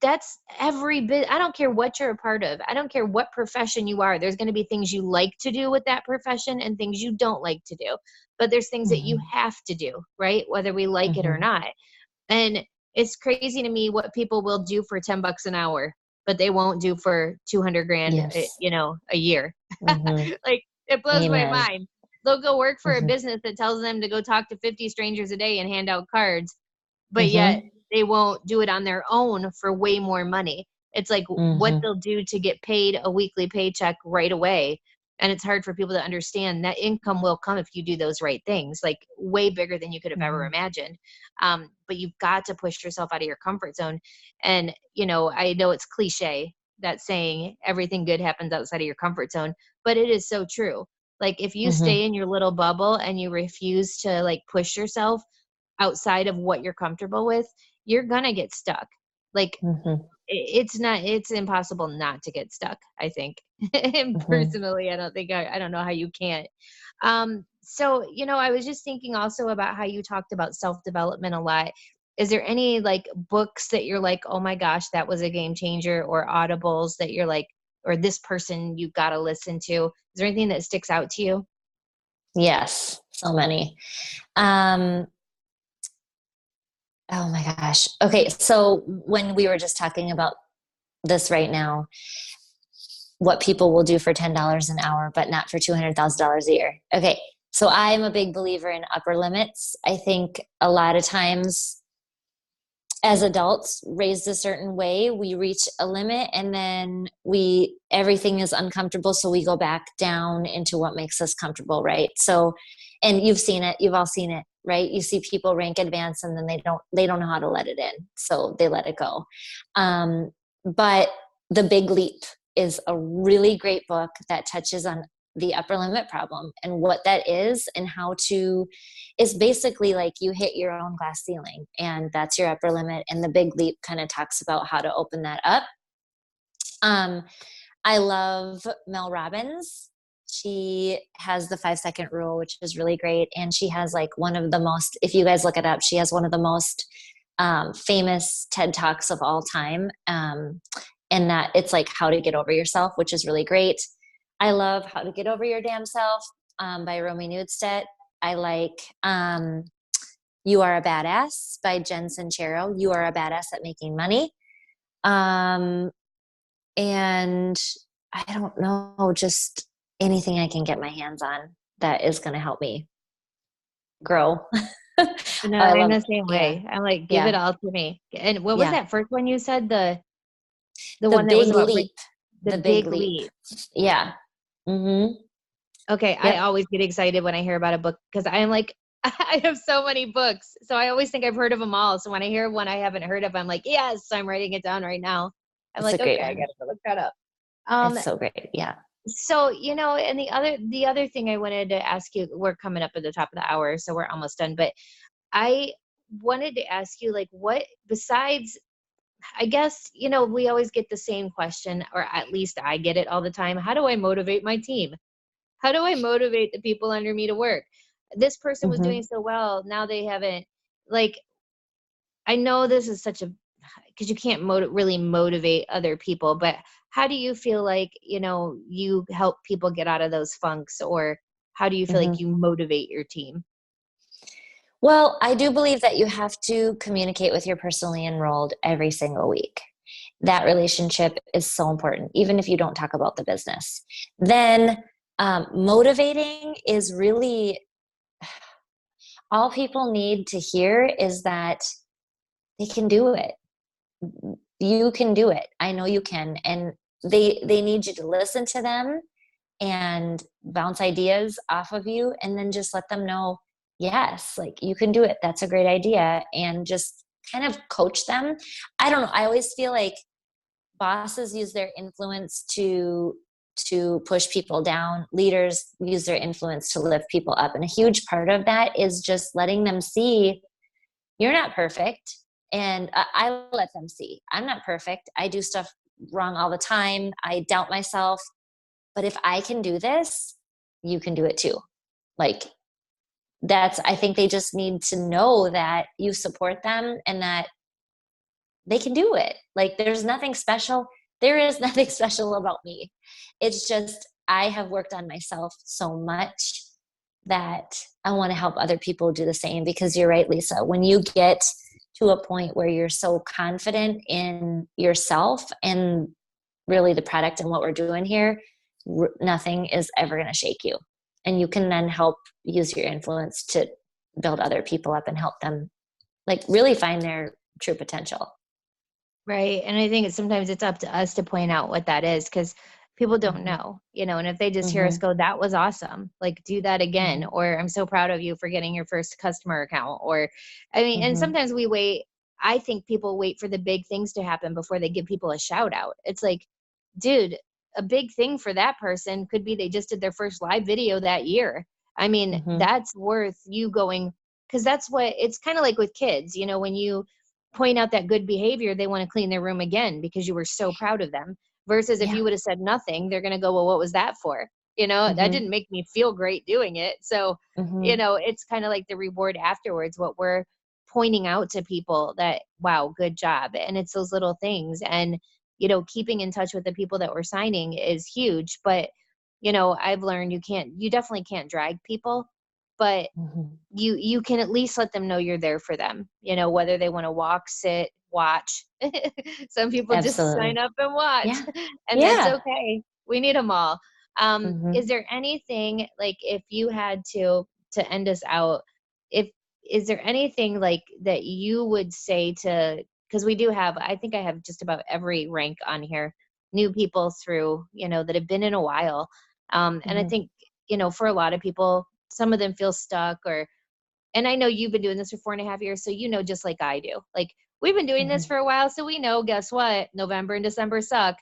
Speaker 1: That's every bit. I don't care what you're a part of. I don't care what profession you are. There's going to be things you like to do with that profession and things you don't like to do. But there's things that you
Speaker 2: Mhm.
Speaker 1: have to do, right? Whether we like it or
Speaker 2: Mhm.
Speaker 1: not. And it's crazy to me what people will do for 10 bucks an hour, but they won't do for 200 grand,
Speaker 2: Yes.
Speaker 1: a year.
Speaker 2: Mhm.
Speaker 1: Like it blows my
Speaker 2: Amen.
Speaker 1: mind. They'll go work for a
Speaker 2: Mhm.
Speaker 1: business that tells them to go talk to 50 strangers a day and hand out cards, but yet
Speaker 2: Mhm.
Speaker 1: they won't do it on their own for way more money. It's like what
Speaker 2: Mhm.
Speaker 1: they'll do to get paid a weekly paycheck right away. And it's hard for people to understand that income will come if you do those right things, like way bigger than you could have ever
Speaker 2: Mhm.
Speaker 1: imagined. But you've got to push yourself out of your comfort zone. And, I know it's cliche that saying everything good happens outside of your comfort zone, but it is so true. Like if you
Speaker 2: Mhm.
Speaker 1: stay in your little bubble and you refuse to like push yourself outside of what you're comfortable with, you're gonna get stuck. Like
Speaker 2: Mhm.
Speaker 1: it's impossible not to get stuck, I think. And
Speaker 2: Mhm.
Speaker 1: personally, I don't know how you can't. So, I was just thinking also about how you talked about self-development a lot. Is there any like books that you're like, oh my gosh, that was a game changer, or audibles that you're like, or this person you got to listen to? Is there anything that sticks out to you?
Speaker 2: Yes, so many. Um, oh my gosh. Okay, so when we were just talking about this right now, what people will do for $10 an hour, but not for $200,000 a year. Okay, so I'm a big believer in upper limits. I think a lot of times as adults raised a certain way, we reach a limit and then everything is uncomfortable, so we go back down into what makes us comfortable, right? So, and you've all seen it, right? You see people rank advance and then they don't know how to let it in, so they let it go. But The Big Leap is a really great book that touches on the upper limit problem and what that is and how to. It's basically like you hit your own glass ceiling and that's your upper limit, and The Big Leap kind of talks about how to open that up. um I love Mel Robbins. She has the 5-second rule, which is really great, and she has like one of the most, if you guys look it up, she has one of the most famous TED Talks of all time. And that it's like how to get over yourself, which is really great. I love How to Get Over Your Damn Self by Romy Newstedt. I like You Are a Badass by Jen Sincero. You are a badass at making money. Um, and I don't know, just anything I can get my hands on that is going to help me grow.
Speaker 1: No,
Speaker 2: I
Speaker 1: I'm
Speaker 2: love,
Speaker 1: the same
Speaker 2: yeah,
Speaker 1: way. I'm like, give it
Speaker 2: yeah,
Speaker 1: all to me. And what was
Speaker 2: yeah.
Speaker 1: that first one you said? The
Speaker 2: The
Speaker 1: one that was
Speaker 2: big
Speaker 1: about
Speaker 2: leap,
Speaker 1: the
Speaker 2: the big
Speaker 1: big
Speaker 2: leap.
Speaker 1: leap.
Speaker 2: Yeah. Mm-hmm.
Speaker 1: Okay, I
Speaker 2: Yep.
Speaker 1: always get excited when I hear about a book because I am like, I have so many books. So I always think I've heard of them all. So when I hear one I haven't heard of, I'm like, yes, I'm writing it down right now. I'm
Speaker 2: It's a
Speaker 1: like,
Speaker 2: great
Speaker 1: okay, I
Speaker 2: one.
Speaker 1: gotta go look that up. Um,
Speaker 2: It's so great. Yeah.
Speaker 1: so and the other thing I wanted to ask you, we're coming up at the top of the hour, so we're almost done. But I wanted to ask you, like, what besides, I guess, we always get the same question, or at least I get it all the time. How do I motivate my team? How do I motivate the people under me to work? This person was
Speaker 2: Mm-hmm.
Speaker 1: doing so well. Now they haven't, like, I know this is such a, because you can't really motivate other people, but how do you feel like, you help people get out of those funks, or how do you feel like
Speaker 2: Mm-hmm.
Speaker 1: you motivate your team?
Speaker 2: Well, I do believe that you have to communicate with your personally enrolled every single week. That relationship is so important, even if you don't talk about the business. Then motivating is really all people need to hear is that they can do it. You can do it. I know you can. And they need you to listen to them and bounce ideas off of you and then just let them know, yes, like you can do it. That's a great idea. And just kind of coach them. I don't know. I always feel like bosses use their influence to to push people down. Leaders use their influence to lift people up. And a huge part of that is just letting them see you're not perfect. And I let them see I'm not perfect. I do stuff wrong all the time. I doubt myself. But if I can do this, you can do it too. Like, I think they just need to know that you support them and that they can do it. Like, there's nothing special. There is nothing special about me. It's just, I have worked on myself so much that I want to help other people do the same. Because you're right, Lisa, when you get to a point where you're so confident in yourself and really the product and what we're doing here, nothing is ever going to shake you. And you can then help use your influence to build other people up and help them like really find their true potential.
Speaker 1: Right. And I think sometimes it's up to us to point out what that is, because people don't
Speaker 2: Mm-hmm.
Speaker 1: know, and if they just hear us
Speaker 2: Mm-hmm.
Speaker 1: go, that was awesome, like do that again,
Speaker 2: Mm-hmm.
Speaker 1: or I'm so proud of you for getting your first customer account, or I mean, and
Speaker 2: Mm-hmm.
Speaker 1: sometimes we wait. I think people wait for the big things to happen before they give people a shout out. It's like, dude, a big thing for that person could be they just did their first live video that year. I mean,
Speaker 2: Mm-hmm.
Speaker 1: that's worth you going, because that's what it's kind of like with kids, when you point out that good behavior, they want to clean their room again because you were so proud of them. Versus if
Speaker 2: Yeah.
Speaker 1: you would have said nothing, they're going to go, well, what was that for? That
Speaker 2: Mm-hmm.
Speaker 1: didn't make me feel great doing it. So,
Speaker 2: Mm-hmm.
Speaker 1: it's kind of like the reward afterwards, what we're pointing out to people that, wow, good job. And it's those little things. And, keeping in touch with the people that we're signing is huge. But, I've learned you definitely can't drag people, but
Speaker 2: Mm-hmm.
Speaker 1: you can at least let them know you're there for them, whether they want to walk, sit, watch. Some people just sign
Speaker 2: Absolutely.
Speaker 1: up and watch,
Speaker 2: Yeah.
Speaker 1: and that's
Speaker 2: Yeah.
Speaker 1: okay. We need them all.
Speaker 2: Mm-hmm.
Speaker 1: Is there anything, like, if you had to end us out, if is there anything like that you would say to, because we do have, I think I have just about every rank on here, new people through, that have been in a while. And I
Speaker 2: Mm-hmm.
Speaker 1: think, for a lot of people, some of them feel stuck, or and I know you've been doing this for 4.5 years, so just like I do. Like, we've been doing this
Speaker 2: Mm-hmm.
Speaker 1: for a while, so we know, guess what? November and December suck.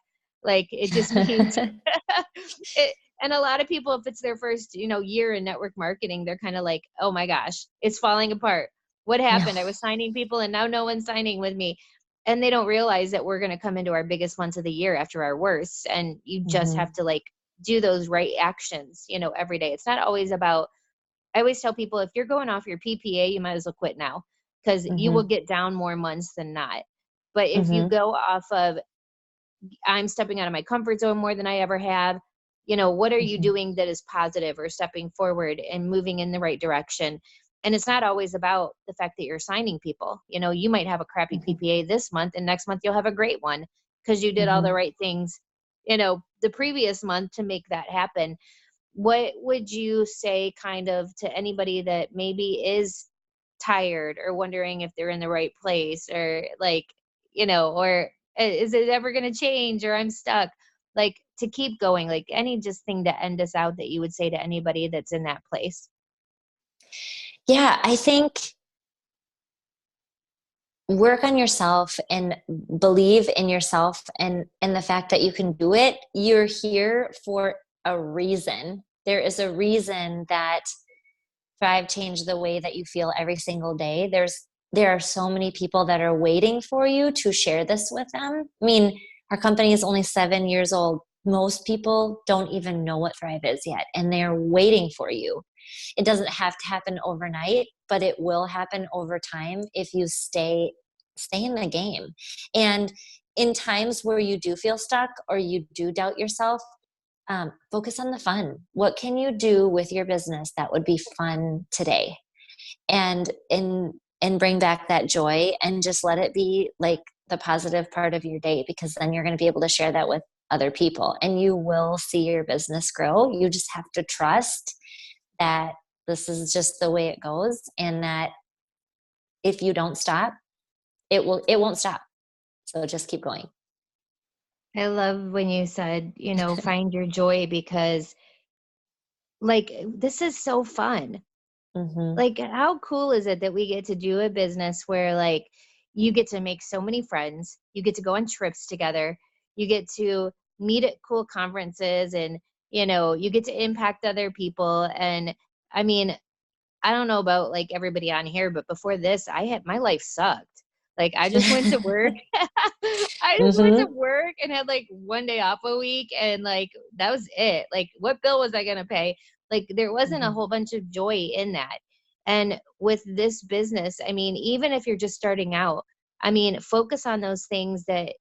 Speaker 1: Like, it just means it. And a lot of people, if it's their first, year in network marketing, they're kind of like, oh my gosh, it's falling apart. What
Speaker 2: No.
Speaker 1: happened? I was signing people and now no one's signing with me. And they don't realize that we're going to come into our biggest months of the year after our worst. And you just
Speaker 2: Mm-hmm.
Speaker 1: have to like do those right actions, every day. It's not always about, I always tell people, if you're going off your PPA, you might as well quit now, because you will
Speaker 2: Mm-hmm.
Speaker 1: get down more months than not. But if you
Speaker 2: Mm-hmm.
Speaker 1: go off of, I'm stepping out of my comfort zone more than I ever have, what are you
Speaker 2: Mm-hmm.
Speaker 1: doing that is positive or stepping forward and moving in the right direction? And it's not always about the fact that you're signing people. You might have a crappy
Speaker 2: Mm-hmm.
Speaker 1: PPA this month, and next month you'll have a great one because you did all
Speaker 2: Mm-hmm.
Speaker 1: the right things, the previous month to make that happen. What would you say kind of to anybody that maybe is tired or wondering if they're in the right place, or like, or is it ever going to change, or I'm stuck, like, to keep going, like any just thing to end us out that you would say to anybody that's in that place?
Speaker 2: Yeah, I think work on yourself and believe in yourself and the fact that you can do it. You're here for a reason. There is a reason that Thrive changed the way that you feel every single day. There are so many people that are waiting for you to share this with them. I mean, our company is only 7 years old. Most people don't even know what Thrive is yet, and they're waiting for you. It doesn't have to happen overnight, but it will happen over time if you stay in the game. And in times where you do feel stuck or you do doubt yourself, focus on the fun. What can you do with your business that would be fun today? And bring back that joy, and just let it be like the positive part of your day, because then you're going to be able to share that with other people and you will see your business grow. You just have to trust that this is just the way it goes, and that if you don't stop, it won't stop. So just keep going.
Speaker 1: I love when you said, find your joy, because like, this is so fun.
Speaker 2: Mm-hmm.
Speaker 1: Like, how cool is it that we get to do a business where, like, you get to make so many friends, you get to go on trips together, you get to meet at cool conferences, and, you know, you get to impact other people. And I mean, I don't know about like everybody on here, but before this, my life sucked. Like I just went to work. I just went to
Speaker 2: Mm-hmm.
Speaker 1: work and had like one day off a week, and like that was it. Like what bill was I going to pay? Like there wasn't a
Speaker 2: Mm-hmm.
Speaker 1: whole bunch of joy in that. And with this business, I mean, even if you're just starting out, I mean, focus on those things that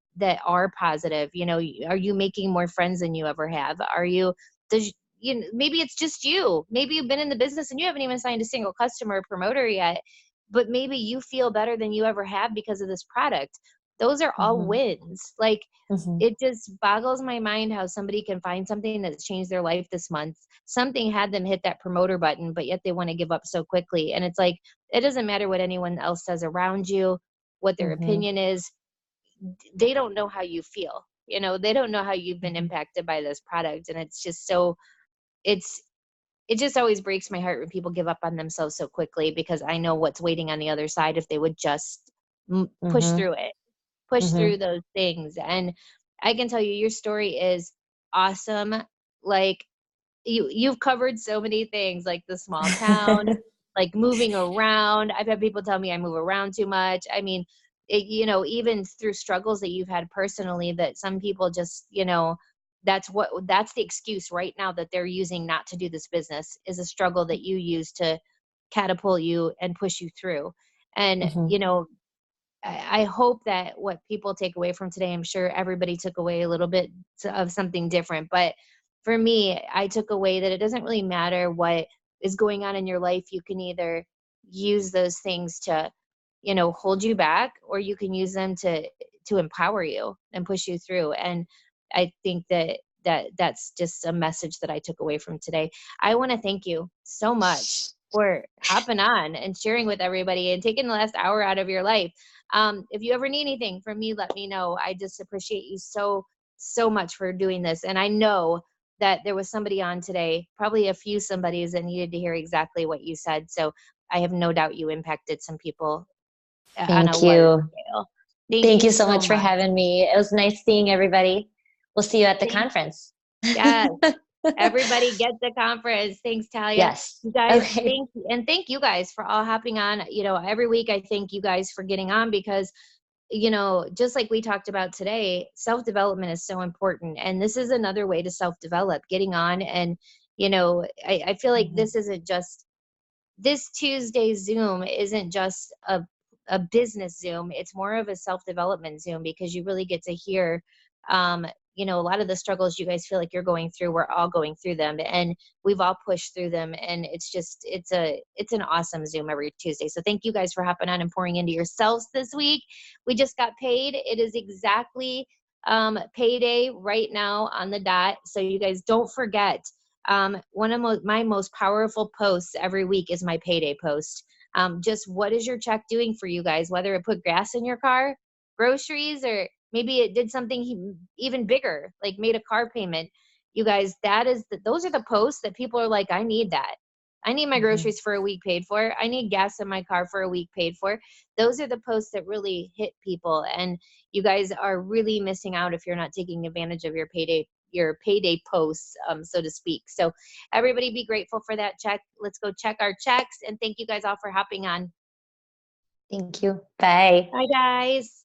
Speaker 1: are positive. You know, are you making more friends than you ever have? Are you does you know, maybe it's just you. Maybe you've been in the business and you haven't even signed a single customer or promoter yet, but maybe you feel better than you ever have because of this product. Those are all
Speaker 2: Mm-hmm.
Speaker 1: wins. Like
Speaker 2: Mm-hmm.
Speaker 1: it just boggles my mind how somebody can find something that's changed their life this month. Something had them hit that promoter button, but yet they want to give up so quickly. And it's like, it doesn't matter what anyone else says around you, what their
Speaker 2: Mm-hmm.
Speaker 1: opinion is. They don't know how you feel. You know, they don't know how you've been
Speaker 2: Mm-hmm.
Speaker 1: impacted by this product. And it's just so, it's, it just always breaks my heart when people give up on themselves so quickly, because I know what's waiting on the other side if they would just push
Speaker 2: Mm-hmm.
Speaker 1: through it, push
Speaker 2: Mm-hmm.
Speaker 1: through those things. And I can tell you, your story is awesome. Like you've covered so many things, like the small town, like moving around. I've had people tell me I move around too much. I mean, you know, even through struggles that you've had personally, that some people just, you know, that's the excuse right now that they're using not to do this business, is a struggle that you use to catapult you and push you through. And,
Speaker 2: Mm-hmm.
Speaker 1: you know, I hope that what people take away from today, I'm sure everybody took away a little bit of something different. But for me, I took away that it doesn't really matter what is going on in your life. You can either use those things to, you know, hold you back, or you can use them to empower you and push you through. And I think that's just a message that I took away from today. I want to thank you so much for hopping on and sharing with everybody and taking the last hour out of your life. If you ever need anything from me, let me know. I just appreciate you so much for doing this. And I know that there was somebody on today, probably a few somebodies that needed to hear exactly what you said. So I have no doubt you impacted some people on a
Speaker 2: Thank
Speaker 1: large
Speaker 2: you.
Speaker 1: scale. Thank
Speaker 2: Thank
Speaker 1: you
Speaker 2: you so
Speaker 1: so
Speaker 2: much for
Speaker 1: much.
Speaker 2: having me. It was nice seeing everybody. We'll see you at the
Speaker 1: Thank
Speaker 2: conference.
Speaker 1: Yes. Everybody get the conference. Thanks, Talia.
Speaker 2: Yes.
Speaker 1: You guys,
Speaker 2: Okay.
Speaker 1: thank you guys for all hopping on. You know, every week I thank you guys for getting on, because, you know, just like we talked about today, self-development is so important. And this is another way to self-develop, getting on. And, you know, I feel like
Speaker 2: Mm-hmm.
Speaker 1: this Tuesday Zoom isn't just a business Zoom. It's more of a self-development Zoom, because you really get to hear, um, you know, a lot of the struggles you guys feel like you're going through, we're all going through them, and we've all pushed through them. And it's an awesome Zoom every Tuesday. So thank you guys for hopping on and pouring into yourselves this week. We just got paid. It is exactly payday right now on the dot. So you guys don't forget, one of my most powerful posts every week is my payday post. Just what is your check doing for you guys? Whether it put gas in your car, groceries, or maybe it did something even bigger, like made a car payment. You guys, those are the posts that people are like, I need that. I need my
Speaker 2: Mm-hmm.
Speaker 1: groceries for a week paid for. I need gas in my car for a week paid for. Those are the posts that really hit people. And you guys are really missing out if you're not taking advantage of your payday posts, so to speak. So everybody be grateful for that check. Let's go check our checks. And thank you guys all for hopping on.
Speaker 2: Thank you. Bye.
Speaker 1: Bye, guys.